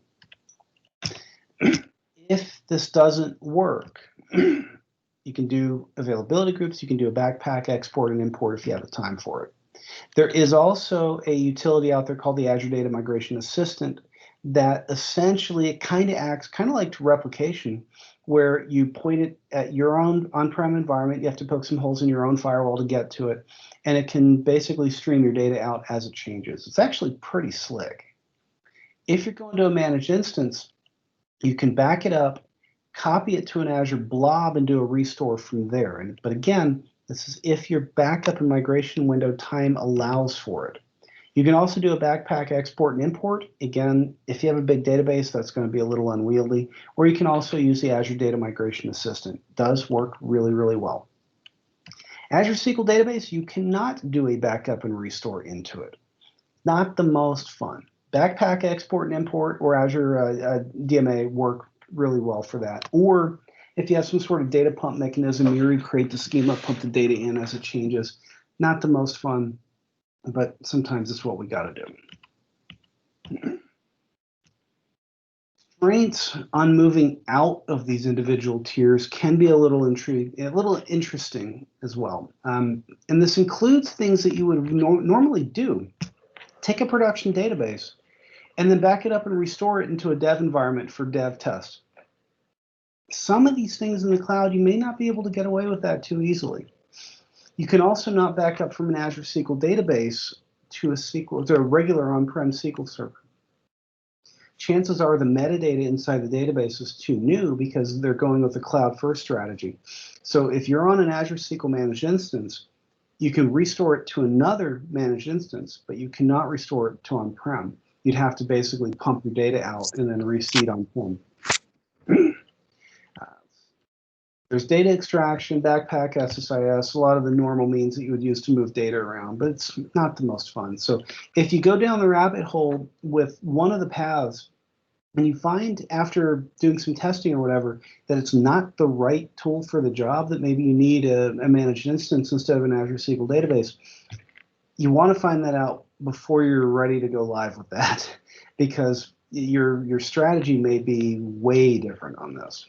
Speaker 1: If this doesn't work, you can do availability groups, you can do a backpack export and import if you have the time for it. There is also a utility out there called the Azure Data Migration Assistant that essentially, it kind of acts kind of like replication, where you point it at your own on-prem environment. You have to poke some holes in your own firewall to get to it, and it can basically stream your data out as it changes. It's actually pretty slick. If you're going to a managed instance, you can back it up, copy it to an Azure blob, and do a restore from there. But again, this is if your backup and migration window time allows for it. You can also do a backpack export and import. Again, if you have a big database, that's going to be a little unwieldy. Or you can also use the Azure Data Migration Assistant. It does work really, really well. Azure SQL Database, you cannot do a backup and restore into it. Not the most fun. Backpack export and import or Azure DMA work really well for that. Or if you have some sort of data pump mechanism, you recreate the schema, pump the data in as it changes. Not the most fun, but sometimes it's what we got to do. Constraints on moving out of these individual tiers can be a little interesting as well. And this includes things that you would normally do. Take a production database and then back it up and restore it into a dev environment for dev test. Some of these things in the cloud, you may not be able to get away with that too easily. You can also not back up from an Azure SQL database to a regular on-prem SQL server. Chances are the metadata inside the database is too new because they're going with the cloud-first strategy. So if you're on an Azure SQL managed instance, you can restore it to another managed instance, but you cannot restore it to on-prem. You'd have to basically pump your data out and then reseed on-prem. There's data extraction, backpack, SSIS, a lot of the normal means that you would use to move data around, but it's not the most fun. So if you go down the rabbit hole with one of the paths and you find after doing some testing or whatever that it's not the right tool for the job, that maybe you need a managed instance instead of an Azure SQL database, you want to find that out before you're ready to go live with that, because your strategy may be way different on this.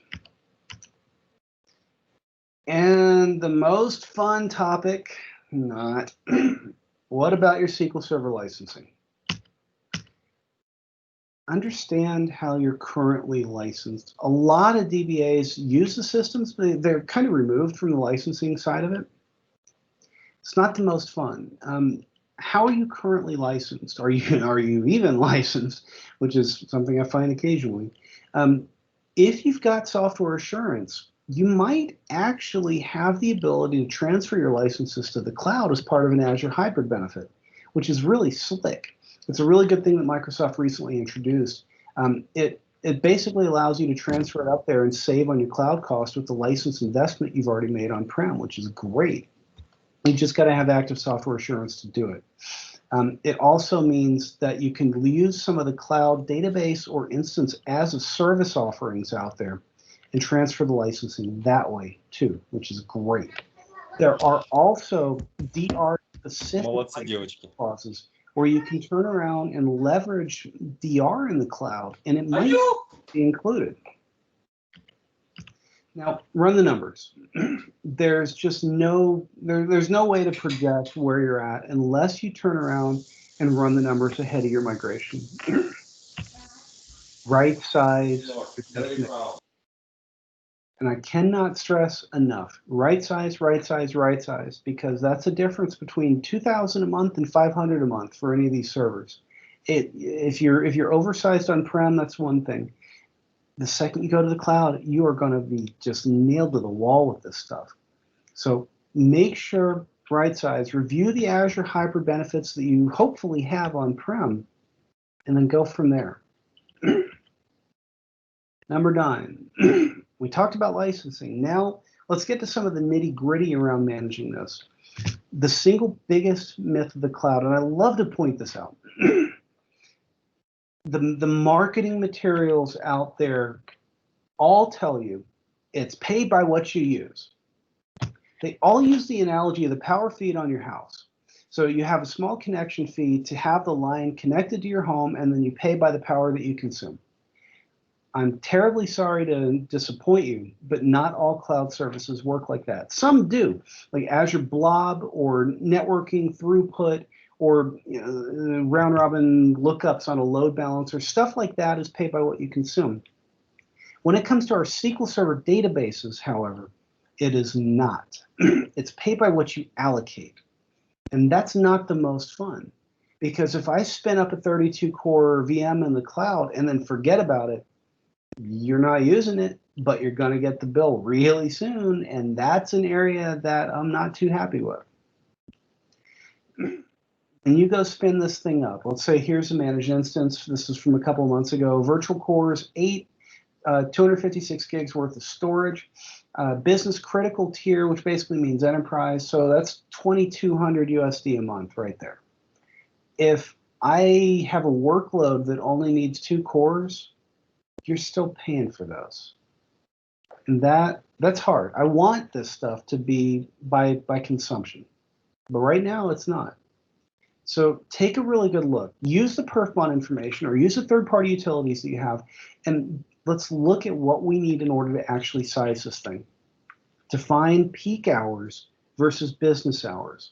Speaker 1: And the most fun topic, not, what about your SQL Server licensing? Understand how you're currently licensed. A lot of DBAs use the systems, but they're kind of removed from the licensing side of it. It's not the most fun. How are you currently licensed? Are you even licensed, which is something I find occasionally. If you've got software assurance, you might actually have the ability to transfer your licenses to the cloud as part of an Azure hybrid benefit, which is really slick. It's a really good thing that Microsoft recently introduced. It basically allows you to transfer it up there and save on your cloud cost with the license investment you've already made on-prem, which is great. You just got to have active software assurance to do it. It also means that you can use some of the cloud database or instance as a service offerings out there and transfer the licensing that way too, which is great. There are also DR-specific clauses where you can turn around and leverage DR in the cloud, and it might be included. Now, run the numbers. There's just there's no way to project where you're at unless you turn around and run the numbers ahead of your migration. Right size. And I cannot stress enough, right size, right size, right size, because that's a difference between 2,000 a month and 500 a month for any of these servers. If you're oversized on-prem, that's one thing. The second you go to the cloud, you are going to be just nailed to the wall with this stuff. So make sure, right size, review the Azure hybrid benefits that you hopefully have on-prem, and then go from there. Number 9. We talked about licensing. Now let's get to some of the nitty-gritty around managing this. The single biggest myth of the cloud, and I love to point this out, the marketing materials out there all tell you it's paid by what you use. They all use the analogy of the power feed on your house. So you have a small connection fee to have the line connected to your home, and then you pay by the power that you consume. I'm terribly sorry to disappoint you, but not all cloud services work like that. Some do, like Azure Blob or networking throughput or round robin lookups on a load balancer. Stuff like that is paid by what you consume. When it comes to our SQL Server databases, however, it is not. It's paid by what you allocate. And that's not the most fun, because if I spin up a 32-core VM in the cloud and then forget about it, you're not using it, but you're going to get the bill really soon, and that's an area that I'm not too happy with. And you go spin this thing up. Let's say here's a managed instance. This is from a couple of months ago. Virtual cores, 8, 256 gigs worth of storage. Business critical tier, which basically means enterprise. So that's 2,200 USD a month right there. If I have a workload that only needs 2 cores, you're still paying for those. And that's hard. I want this stuff to be by consumption, but right now it's not. So take a really good look. Use the perf mon information or use the third-party utilities that you have, and let's look at what we need in order to actually size this thing. Define peak hours versus business hours.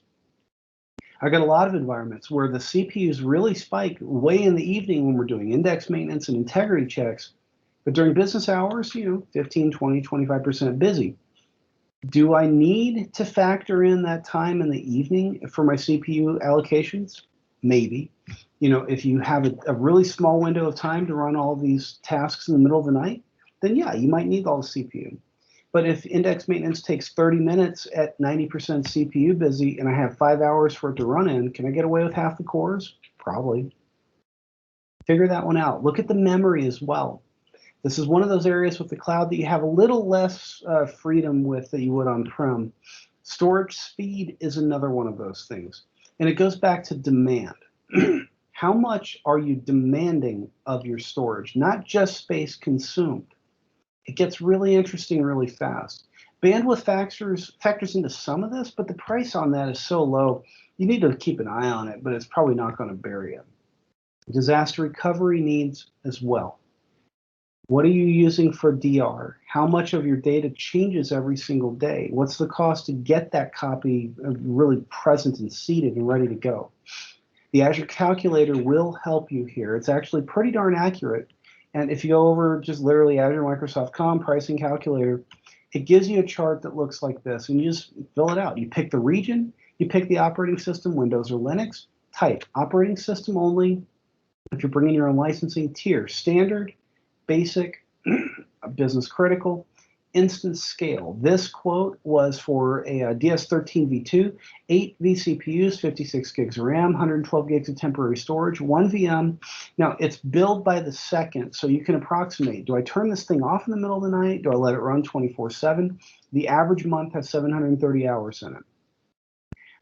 Speaker 1: I got a lot of environments where the CPUs really spike way in the evening when we're doing index maintenance and integrity checks, but during business hours, 15, 20, 25% busy. Do I need to factor in that time in the evening for my CPU allocations? Maybe. If you have a really small window of time to run all these tasks in the middle of the night, then yeah, you might need all the CPU. But if index maintenance takes 30 minutes at 90% CPU busy and I have 5 hours for it to run in, can I get away with half the cores? Probably. Figure that one out. Look at the memory as well. This is one of those areas with the cloud that you have a little less freedom with than you would on-prem. Storage speed is another one of those things. And it goes back to demand. How much are you demanding of your storage? Not just space consumed. It gets really interesting really fast. Bandwidth factors into some of this, but the price on that is so low, you need to keep an eye on it, but it's probably not going to bury it. Disaster recovery needs as well. What are you using for DR? How much of your data changes every single day? What's the cost to get that copy really present and seated and ready to go? The Azure Calculator will help you here. It's actually pretty darn accurate. And if you go over just literally Azure Microsoft.com pricing calculator, it gives you a chart that looks like this, and you just fill it out. You pick the region, you pick the operating system, Windows or Linux, type operating system only. If you're bringing your own licensing, tier standard, basic, business critical, instance scale. This quote was for a DS13 V2, 8 vCPUs, 56 gigs of RAM, 112 gigs of temporary storage, 1 VM. Now, it's billed by the second, so you can approximate. Do I turn this thing off in the middle of the night? Do I let it run 24/7? The average month has 730 hours in it.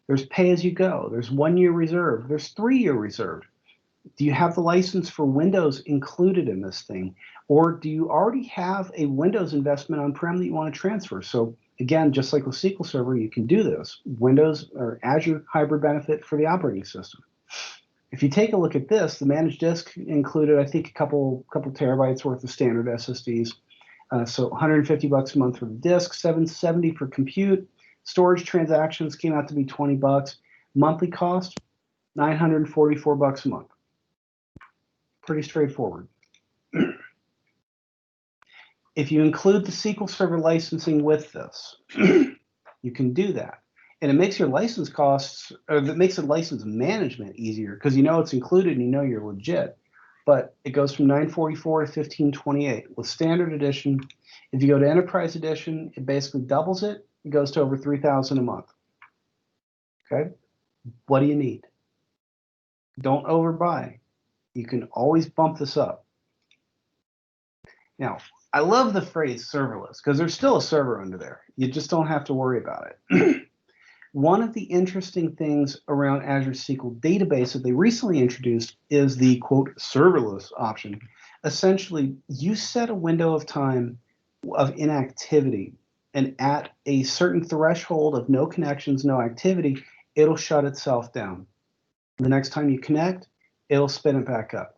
Speaker 1: There's pay-as-you-go. There's 1 year reserve. There's 3 year reserve. Do you have the license for Windows included in this thing? Or do you already have a Windows investment on-prem that you want to transfer? So again, just like with SQL Server, you can do this. Windows or Azure hybrid benefit for the operating system. If you take a look at this, the managed disk included, I think, a couple terabytes worth of standard SSDs. So $150 a month for the disk, $770 for compute. Storage transactions came out to be $20. Monthly cost, $944 a month. Pretty straightforward. If you include the SQL Server licensing with this, you can do that. And it makes your license costs, or that makes the license management easier because you know it's included and you know you're legit. But it goes from $944 to $1,528 with standard edition. If you go to enterprise edition, it basically doubles it. It goes to over $3,000 a month. Okay? What do you need? Don't overbuy. You can always bump this up. Now, I love the phrase serverless because there's still a server under there. You just don't have to worry about it. One of the interesting things around Azure SQL Database that they recently introduced is the, quote, serverless option. Essentially, you set a window of time of inactivity, and at a certain threshold of no connections, no activity, it'll shut itself down. The next time you connect, it'll spin it back up.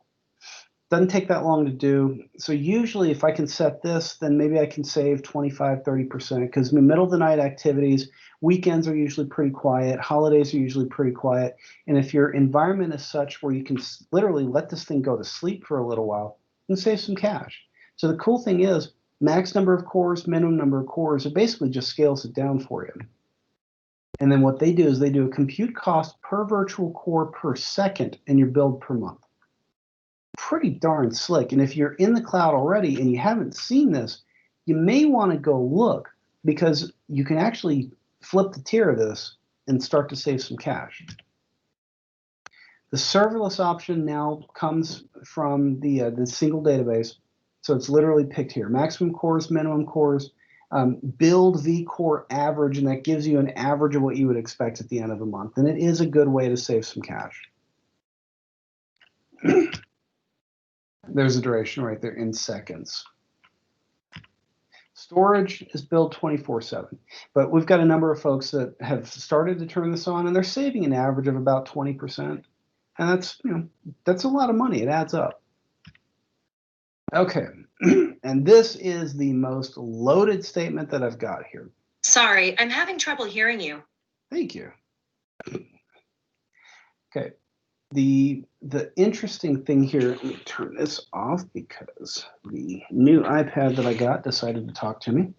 Speaker 1: Doesn't take that long to do. So usually if I can set this, then maybe I can save 25, 30% because in the middle of the night activities, weekends are usually pretty quiet, holidays are usually pretty quiet. And if your environment is such where you can literally let this thing go to sleep for a little while, you can save some cash. So the cool thing is max number of cores, minimum number of cores, it basically just scales it down for you. And then what they do is they do a compute cost per virtual core per second and your build per month. Pretty darn slick. And if you're in the cloud already and you haven't seen this, you may want to go look because you can actually flip the tier of this and start to save some cash. The serverless option now comes from the single database. So it's literally picked here. Maximum cores, minimum cores, build vCore average, and that gives you an average of what you would expect at the end of the month. And it is a good way to save some cash. There's a duration right there in seconds. Storage is billed 24/7, but we've got a number of folks that have started to turn this on, and they're saving an average of about 20%, and that's a lot of money. It adds up. Okay, and this is the most loaded statement that I've got here.
Speaker 3: Sorry, I'm having trouble hearing you.
Speaker 1: Thank you. Okay, the interesting thing here, let me turn this off because the new iPad that I got decided to talk to me.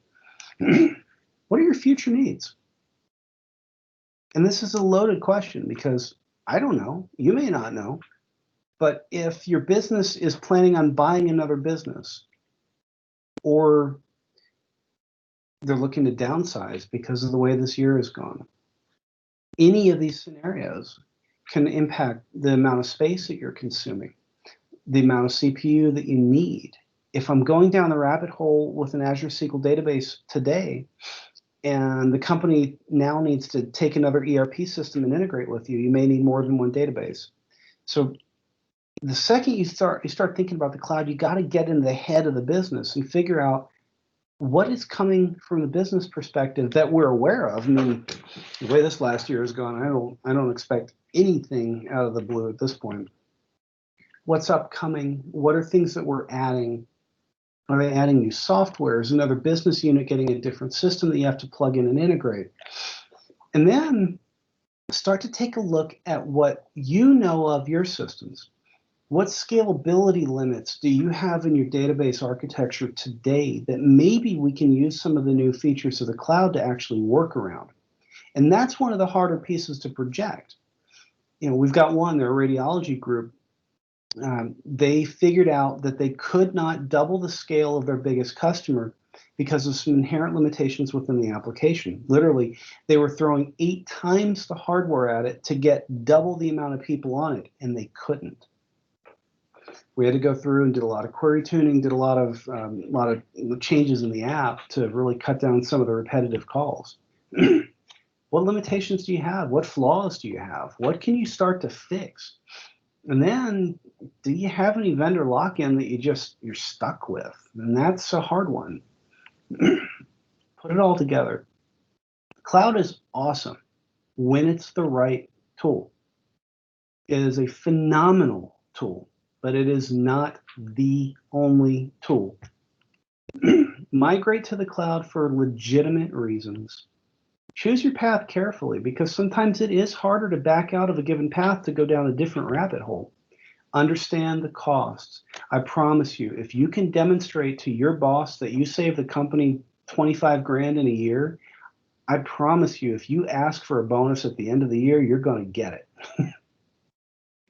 Speaker 1: What are your future needs? And this is a loaded question because I don't know. You may not know. But if your business is planning on buying another business, or they're looking to downsize because of the way this year has gone, any of these scenarios can impact the amount of space that you're consuming, the amount of CPU that you need. If I'm going down the rabbit hole with an Azure SQL database today, and the company now needs to take another ERP system and integrate with you, you may need more than one database. So the second you start thinking about the cloud, you got to get into the head of the business and figure out what is coming from the business perspective that we're aware of. I mean, the way this last year has gone, I don't expect anything out of the blue at this point. What's upcoming? What are things that we're adding? Are they adding new software? Is another business unit getting a different system that you have to plug in and integrate? And then start to take a look at what you know of your systems. What scalability limits do you have in your database architecture today that maybe we can use some of the new features of the cloud to actually work around? And that's one of the harder pieces to project. We've got one, they're a radiology group. They figured out that they could not double the scale of their biggest customer because of some inherent limitations within the application. Literally, they were throwing 8 times the hardware at it to get double the amount of people on it, and they couldn't. We had to go through and did a lot of query tuning, did a lot of changes in the app to really cut down some of the repetitive calls. What limitations do you have? What flaws do you have? What can you start to fix? And then, do you have any vendor lock-in that you're stuck with? And that's a hard one. Put it all together. Cloud is awesome when it's the right tool. It is a phenomenal tool, but it is not the only tool. Migrate to the cloud for legitimate reasons. Choose your path carefully because sometimes it is harder to back out of a given path to go down a different rabbit hole. Understand the costs. I promise you, if you can demonstrate to your boss that you save the company 25 grand in a year, I promise you, if you ask for a bonus at the end of the year, you're going to get it. And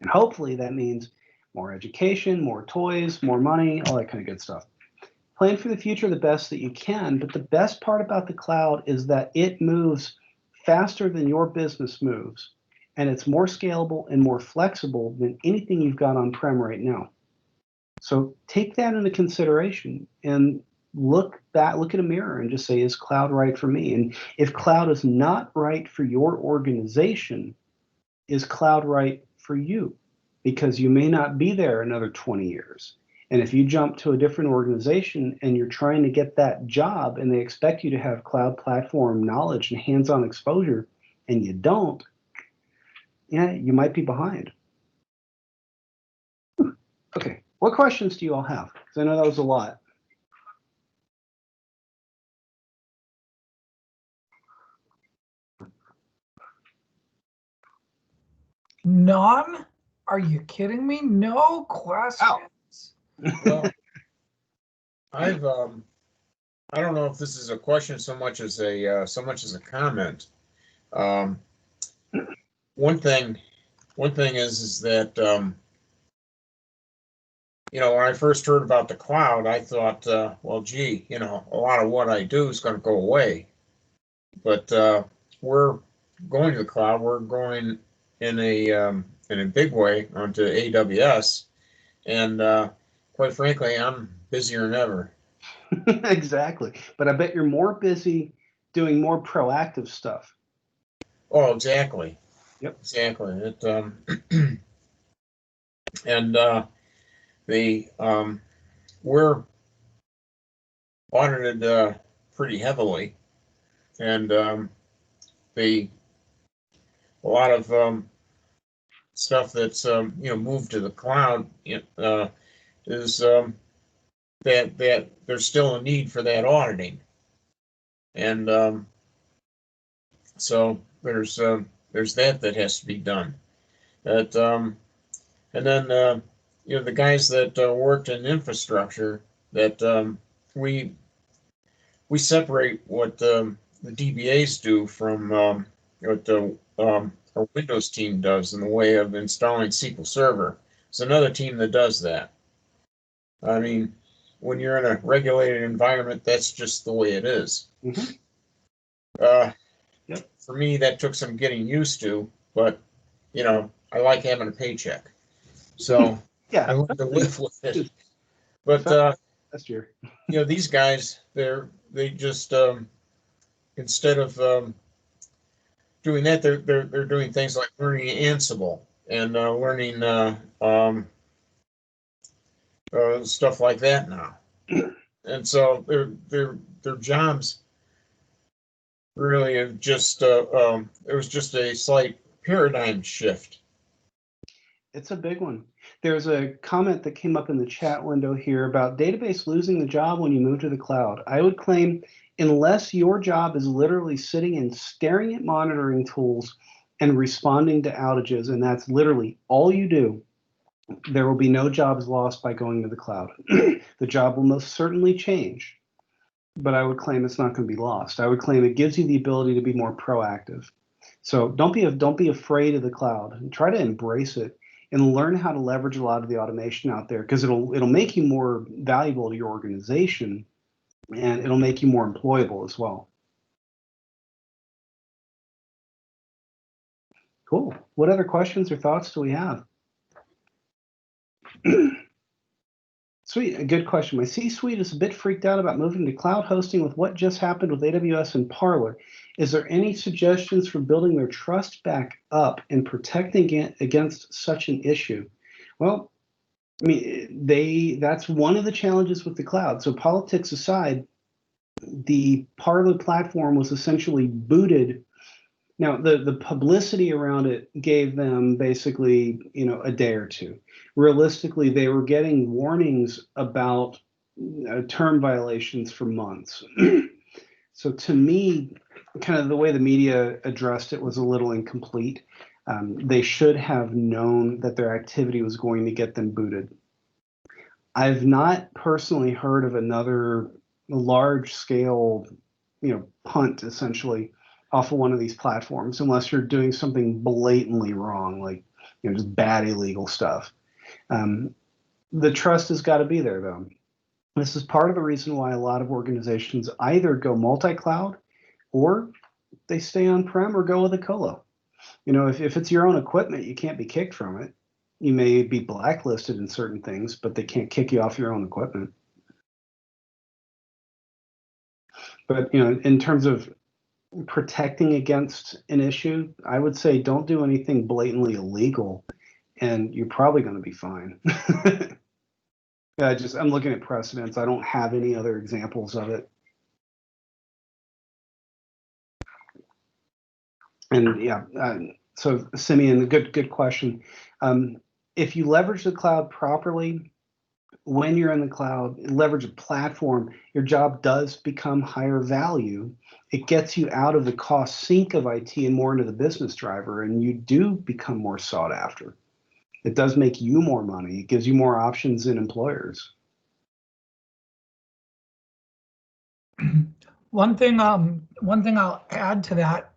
Speaker 1: hopefully that means more education, more toys, more money, all that kind of good stuff. Plan for the future the best that you can, but the best part about the cloud is that it moves faster than your business moves, and it's more scalable and more flexible than anything you've got on-prem right now. So take that into consideration and look at a mirror and just say, is cloud right for me? And if cloud is not right for your organization, is cloud right for you? Because you may not be there another 20 years. And if you jump to a different organization and you're trying to get that job and they expect you to have cloud platform knowledge and hands-on exposure, and you don't, you might be behind. Okay, what questions do you all have? Because I know that was a lot.
Speaker 4: None? Are you kidding me? No questions.
Speaker 2: Well, I don't know if this is a question so much as a comment. One thing is that when I first heard about the cloud, I thought, well, gee, a lot of what I do is going to go away. But we're going to the cloud. We're going in a big way onto AWS, and quite frankly, I'm busier than ever.
Speaker 1: Exactly. But I bet you're more busy doing more proactive stuff.
Speaker 2: Oh, exactly.
Speaker 1: Yep.
Speaker 2: Exactly. And we're audited pretty heavily, and a lot of stuff that's moved to the cloud is that there's still a need for that auditing, and so there's that has to be done. That and then the guys that worked in infrastructure, that we separate what the DBAs do from what our Windows team does in the way of installing SQL Server. It's another team that does that. I mean, when you're in a regulated environment, that's just the way it is.
Speaker 1: Mm-hmm.
Speaker 2: Yep. For me, that took some getting used to, but I like having a paycheck, so
Speaker 1: yeah,
Speaker 2: I learned to live with it. But
Speaker 1: last year,
Speaker 2: these guys, they just instead of doing that, they're doing things like learning Ansible and learning stuff like that now, and so their jobs really have just it was just a slight paradigm shift.
Speaker 1: It's a big one. There's a comment that came up in the chat window here about database losing the job when you move to the cloud. I would claim, unless your job is literally sitting and staring at monitoring tools and responding to outages, and that's literally all you do, there will be no jobs lost by going to the cloud. The job will most certainly change, but I would claim it's not going to be lost. I would claim it gives you the ability to be more proactive. So don't be afraid of the cloud, and try to embrace it and learn how to leverage a lot of the automation out there, because it'll make you more valuable to your organization, and it'll make you more employable as well. Cool. What other questions or thoughts do we have? Sweet, a good question. My C-suite is a bit freaked out about moving to cloud hosting with what just happened with AWS and Parler. Is there any suggestions for building their trust back up and protecting it against such an issue? Well, I mean, that's one of the challenges with the cloud. So politics aside, the Parler platform was essentially booted. Now, the publicity around it gave them basically, a day or two. Realistically, they were getting warnings about term violations for months. So to me, kind of the way the media addressed it was a little incomplete. They should have known that their activity was going to get them booted. I've not personally heard of another large-scale, punt essentially off of one of these platforms, unless you're doing something blatantly wrong, like just bad illegal stuff. The trust has got to be there, though. This is part of the reason why a lot of organizations either go multi-cloud or they stay on-prem or go with a colo. If it's your own equipment, you can't be kicked from it. You may be blacklisted in certain things, but they can't kick you off your own equipment. But in terms of protecting against an issue, I would say don't do anything blatantly illegal, and you're probably going to be fine. I'm looking at precedents. I don't have any other examples of it. And yeah, so Simeon, good question. If you leverage the cloud properly, when you're in the cloud, leverage a platform, your job does become higher value. It gets you out of the cost sink of IT and more into the business driver, and you do become more sought after. It does make you more money. It gives you more options in employers.
Speaker 4: One thing I'll add to that,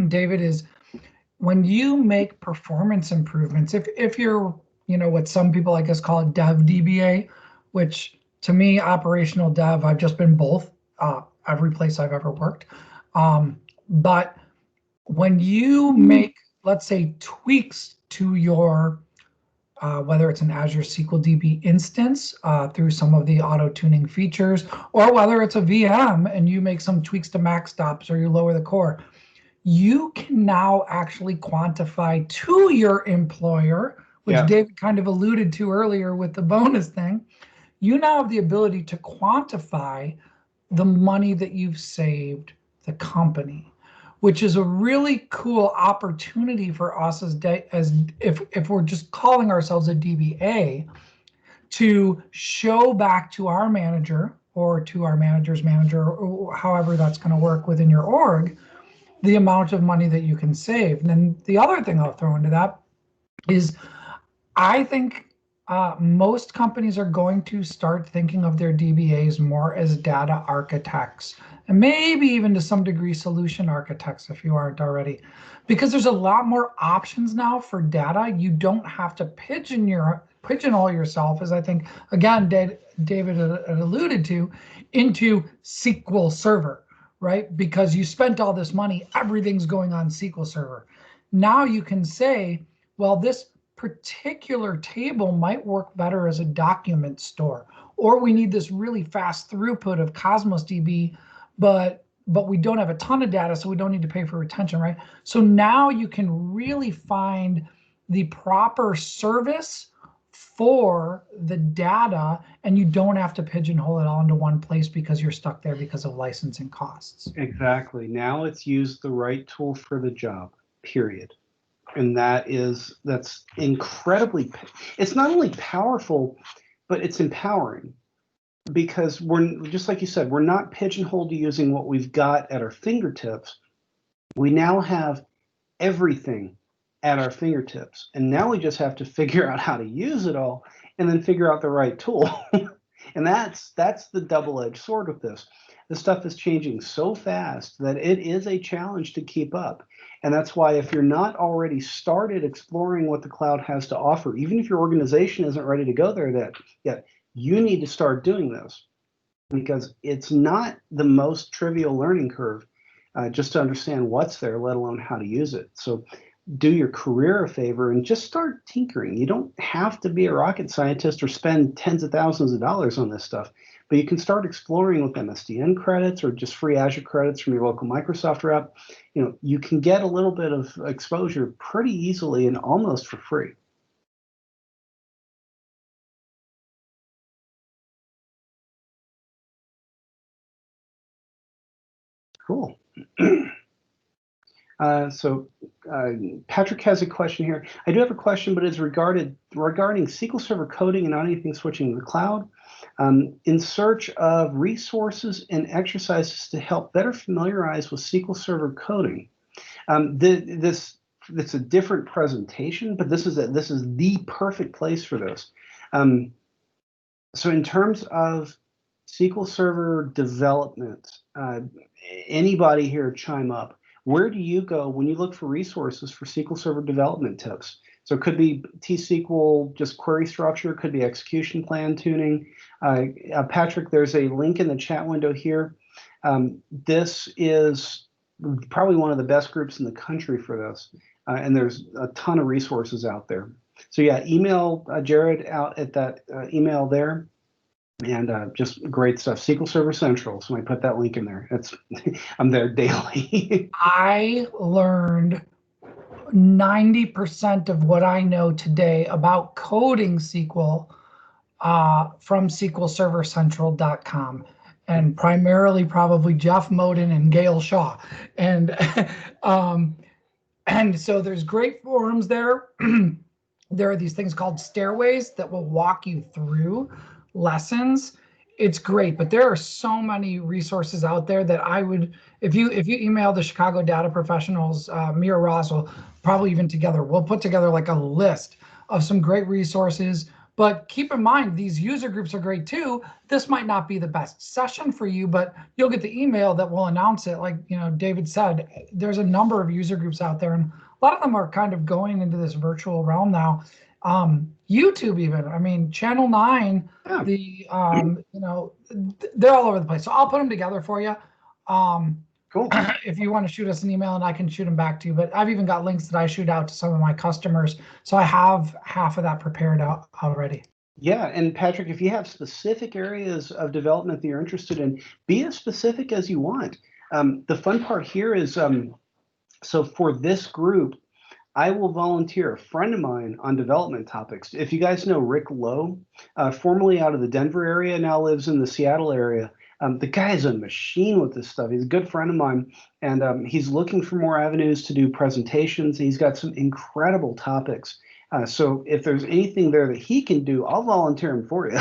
Speaker 4: David, is when you make performance improvements, if you're, what some people I guess call it dev DBA, which to me, operational dev, I've just been both every place I've ever worked. But when you make, let's say, tweaks to your whether it's an Azure SQL DB instance through some of the auto tuning features, or whether it's a VM and you make some tweaks to max stops or you lower the core, you can now actually quantify to your employer, which David kind of alluded to earlier with the bonus thing. you now have the ability to quantify the money that you've saved the company, which is a really cool opportunity for us as if we're just calling ourselves a DBA, to show back to our manager or to our manager's manager, or however that's going to work within your org, the amount of money that you can save. And then the other thing I'll throw into that is, I think most companies are going to start thinking of their DBAs more as data architects, and maybe even to some degree solution architects if you aren't already, because there's a lot more options now for data. You don't have to pigeonhole yourself, as I think, again, David alluded to, into SQL Server, right? Because you spent all this money, everything's going on SQL Server. Now you can say, well, this particular table might work better as a document store, or we need this really fast throughput of Cosmos DB, but we don't have a ton of data, so we don't need to pay for retention, right? So now you can really find the proper service for the data, and you don't have to pigeonhole it all into one place because you're stuck there because of licensing costs.
Speaker 1: Exactly. Now it's used the right tool for the job, period. And that's incredibly, it's not only powerful, but it's empowering, because we're, just like you said, we're not pigeonholed to using what we've got at our fingertips. We now have everything at our fingertips, and now we just have to figure out how to use it all, and then figure out the right tool. And that's the double-edged sword with this. This stuff is changing so fast that it is a challenge to keep up. And that's why, if you're not already started exploring what the cloud has to offer, even if your organization isn't ready to go there yet, you need to start doing this, because it's not the most trivial learning curve just to understand what's there, let alone how to use it. So do your career a favor and just start tinkering. You don't have to be a rocket scientist or spend tens of thousands of dollars on this stuff, but you can start exploring with MSDN credits or just free Azure credits from your local Microsoft rep. You know, you can get a little bit of exposure pretty easily and almost for free. Cool. Patrick has a question here. I do have a question, but it's regarding SQL Server coding and not anything switching to the cloud. In search of resources and exercises to help better familiarize with SQL Server coding. This a different presentation, but this is the perfect place for this. So in terms of SQL Server development, anybody here chime up. Where do you go when you look for resources for SQL Server development tips? So it could be T-SQL, just query structure, could be execution plan tuning. Patrick, there's a link in the chat window here. This is probably one of the best groups in the country for this, and there's a ton of resources out there. So yeah, email Jared out at that email there. And just great stuff. SQL Server Central. So I put that link in there. I'm there daily.
Speaker 4: I learned 90% of what I know today about coding SQL from SQLServerCentral.com, and primarily probably Jeff Moden and Gail Shaw. And and so there's great forums there. There are these things called stairways that will walk you through lessons. It's great, but there are so many resources out there that I would, if you email the Chicago data professionals, me or Roz will probably even together, we'll put together like a list of some great resources. But keep in mind, these user groups are great too. This might not be the best session for you, but you'll get the email that will announce it. Like, you know, David said, there's a number of user groups out there, and a lot of them are kind of going into this virtual realm now. YouTube even, I mean, Channel 9, yeah. You know, they're all over the place. So I'll put them together for you.
Speaker 1: Cool.
Speaker 4: If you want to shoot us an email, and I can shoot them back to you, but I've even got links that I shoot out to some of my customers. So I have half of that prepared out already.
Speaker 1: Yeah, and Patrick, if you have specific areas of development that you're interested in, be as specific as you want. The fun part here is, so for this group, I will volunteer a friend of mine on development topics. If you guys know Rick Lowe, formerly out of the Denver area, now lives in the Seattle area. The guy is a machine with this stuff. He's a good friend of mine, and he's looking for more avenues to do presentations. He's got some incredible topics. So if there's anything there that he can do, I'll volunteer him for you.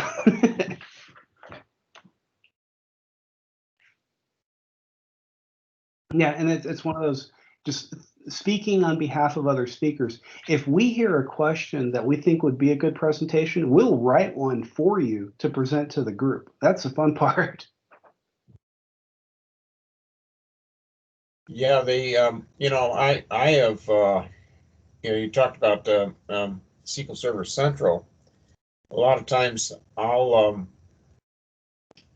Speaker 1: Yeah, and it's one of those, just speaking on behalf of other speakers. If we hear a question that we think would be a good presentation, we'll write one for you to present to the group. That's the fun part.
Speaker 2: Yeah, I have, you talked about SQL Server Central. A lot of times I'll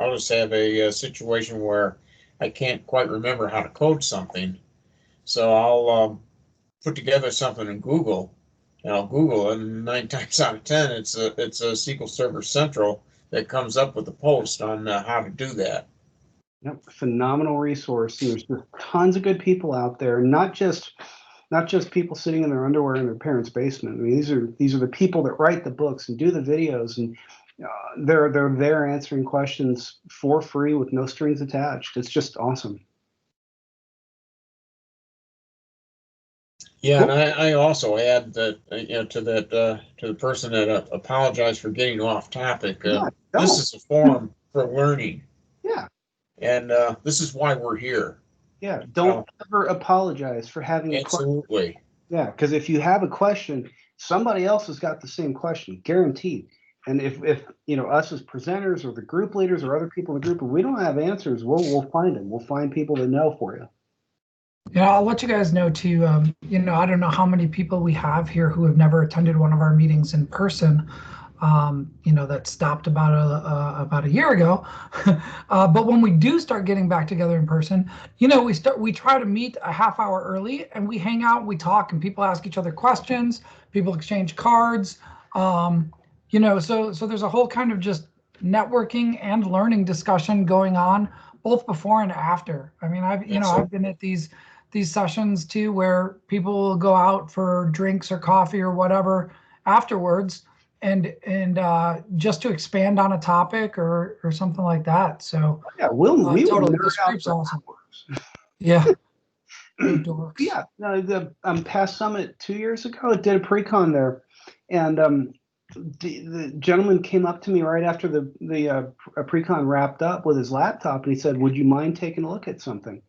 Speaker 2: just have a situation where I can't quite remember how to code something. So I'll put together something in Google, and I'll Google it, and 9 times out of 10, it's a SQL Server Central that comes up with a post on how to do that.
Speaker 1: Yep, phenomenal resource. And there's just tons of good people out there, not just people sitting in their underwear in their parents' basement. I mean, these are the people that write the books and do the videos, and they're there answering questions for free with no strings attached. It's just awesome.
Speaker 2: Yeah, and I also add that to the person that apologized for getting off topic. This is a forum for learning.
Speaker 1: Yeah.
Speaker 2: And this is why we're here.
Speaker 1: Yeah, don't ever apologize for having a question.
Speaker 2: Absolutely.
Speaker 1: Yeah, because if you have a question, somebody else has got the same question, guaranteed. And if us as presenters or the group leaders or other people in the group, if we don't have answers, we'll find them. We'll find people that know for you.
Speaker 4: Yeah, I'll let you guys know too. I don't know how many people we have here who have never attended one of our meetings in person. That stopped about a year ago. But when we do start getting back together in person, we try to meet a half hour early, and we hang out, we talk, and people ask each other questions. People exchange cards. So there's a whole kind of just networking and learning discussion going on both before and after. I mean, I've been at these sessions too where people will go out for drinks or coffee or whatever afterwards, and just to expand on a topic or something like that. So
Speaker 1: yeah, we
Speaker 4: totally,
Speaker 1: will
Speaker 4: this group's awesome.
Speaker 1: hours.
Speaker 4: Yeah. Dorks.
Speaker 1: Yeah, no, the past summit 2 years ago, did a pre-con there, and the gentleman came up to me right after the pre-con wrapped up with his laptop, and he said, "Would you mind taking a look at something?"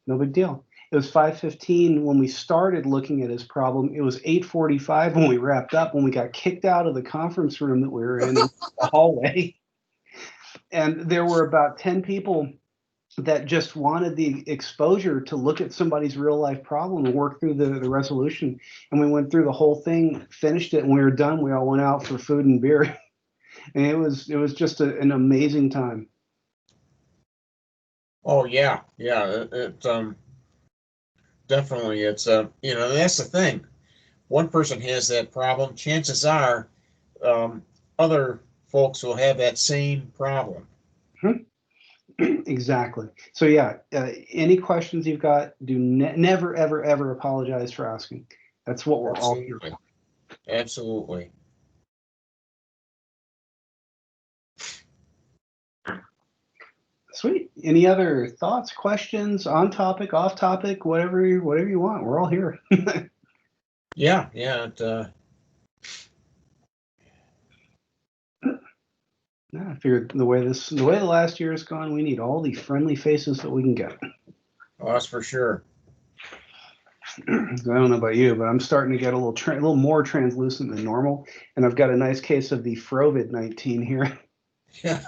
Speaker 1: No big deal. It was 5:15 when we started looking at his problem. It was 8:45 when we wrapped up, when we got kicked out of the conference room that we were in the hallway. And there were about 10 people that just wanted the exposure to look at somebody's real life problem and work through the resolution. And we went through the whole thing, finished it, and we were done. We all went out for food and beer. And it was just an amazing time.
Speaker 2: Oh yeah, yeah. Definitely, it's that's the thing. One person has that problem. Chances are, other folks will have that same problem.
Speaker 1: Exactly. So yeah, any questions you've got, do never ever ever apologize for asking. That's what we're all here for.
Speaker 2: Absolutely.
Speaker 1: Sweet. Any other thoughts, questions, on topic, off topic, whatever you want? We're all here.
Speaker 2: Yeah.
Speaker 1: I figured the way the last year has gone, we need all the friendly faces that we can get.
Speaker 2: Oh, that's for sure.
Speaker 1: I don't know about you, but I'm starting to get a little more translucent than normal, and I've got a nice case of the Frovid-19 here.
Speaker 2: Yeah.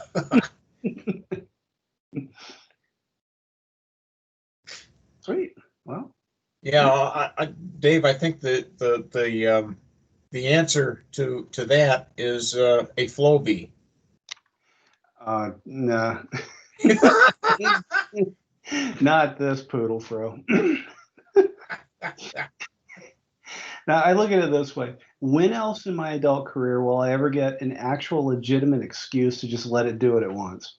Speaker 1: Sweet. Well.
Speaker 2: Yeah, Dave, I think that the answer to that is a flow bee.
Speaker 1: Nah. Not this poodle fro. Now, I look at it this way. When else in my adult career will I ever get an actual legitimate excuse to just let it do it at once?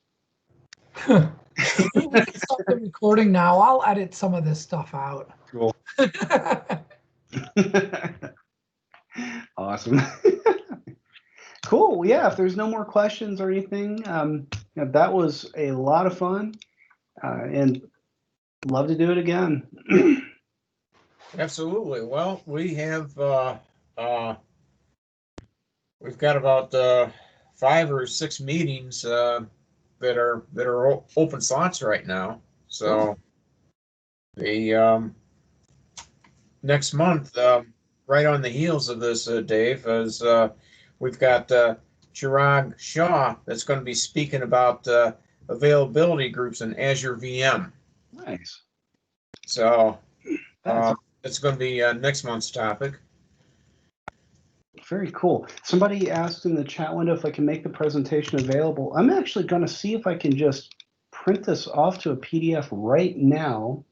Speaker 4: We can start the recording now. I'll edit some of this stuff out.
Speaker 1: Cool. Awesome. Cool. Well, yeah, if there's no more questions or anything, yeah, that was a lot of fun, and love to do it again.
Speaker 2: Absolutely. Well, we have we've got about 5 or 6 meetings that are open slots right now. So the next month, right on the heels of this, Dave, is we've got Chirag Shah that's going to be speaking about availability groups in Azure VM.
Speaker 1: Nice.
Speaker 2: So
Speaker 1: That's
Speaker 2: it's going to be next month's topic.
Speaker 1: very cool. Somebody asked in the chat window if I can make the presentation available. I'm actually going to see if I can just print this off to a PDF right now.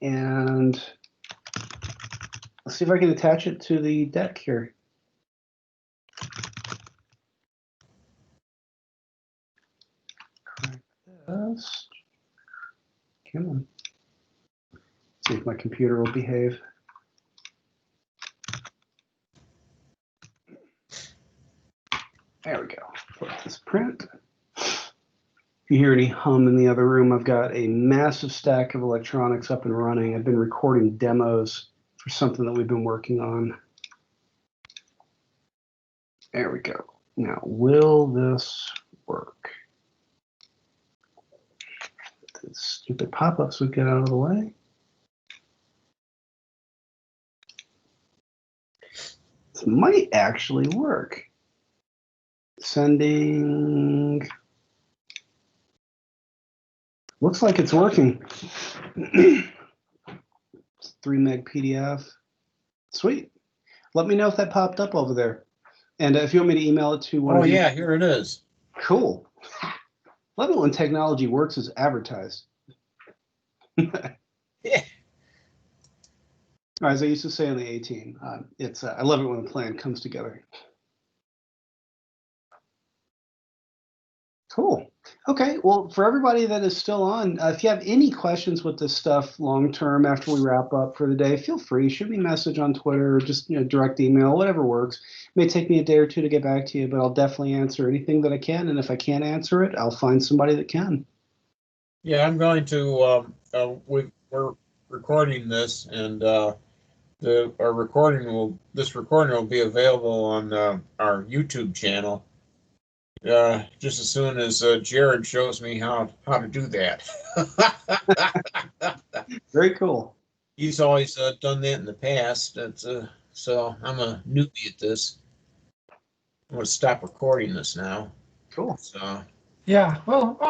Speaker 1: And let's see if I can attach it to the deck here. Correct this. Come on. See if my computer will behave. There we go. Let this print. If you hear any hum in the other room, I've got a massive stack of electronics up and running. I've been recording demos for something that we've been working on. There we go. Now, will this work? The stupid pop-ups would get out of the way. This might actually work. Sending. Looks like it's working. It's 3 meg PDF. Sweet. Let me know if that popped up over there. And if you want me to email it to one
Speaker 2: Oh
Speaker 1: of you.
Speaker 2: yeah, here it is.
Speaker 1: Cool. Love it when technology works as advertised.
Speaker 2: Yeah.
Speaker 1: Or as I used to say on the A-Team, I love it when a plan comes together. Cool. Okay. Well, for everybody that is still on, if you have any questions with this stuff long term after we wrap up for the day, feel free. Shoot me a message on Twitter or just direct email, whatever works. It may take me a day or two to get back to you, but I'll definitely answer anything that I can. And if I can't answer it, I'll find somebody that can.
Speaker 2: Yeah, I'm going to. We're recording this, and this recording will be available on our YouTube channel. Just as soon as Jared shows me how to do that.
Speaker 1: Very cool.
Speaker 2: He's always done that in the past. So I'm a newbie at this. I'm going to stop recording this now.
Speaker 1: Cool.
Speaker 2: So.
Speaker 4: Yeah, well,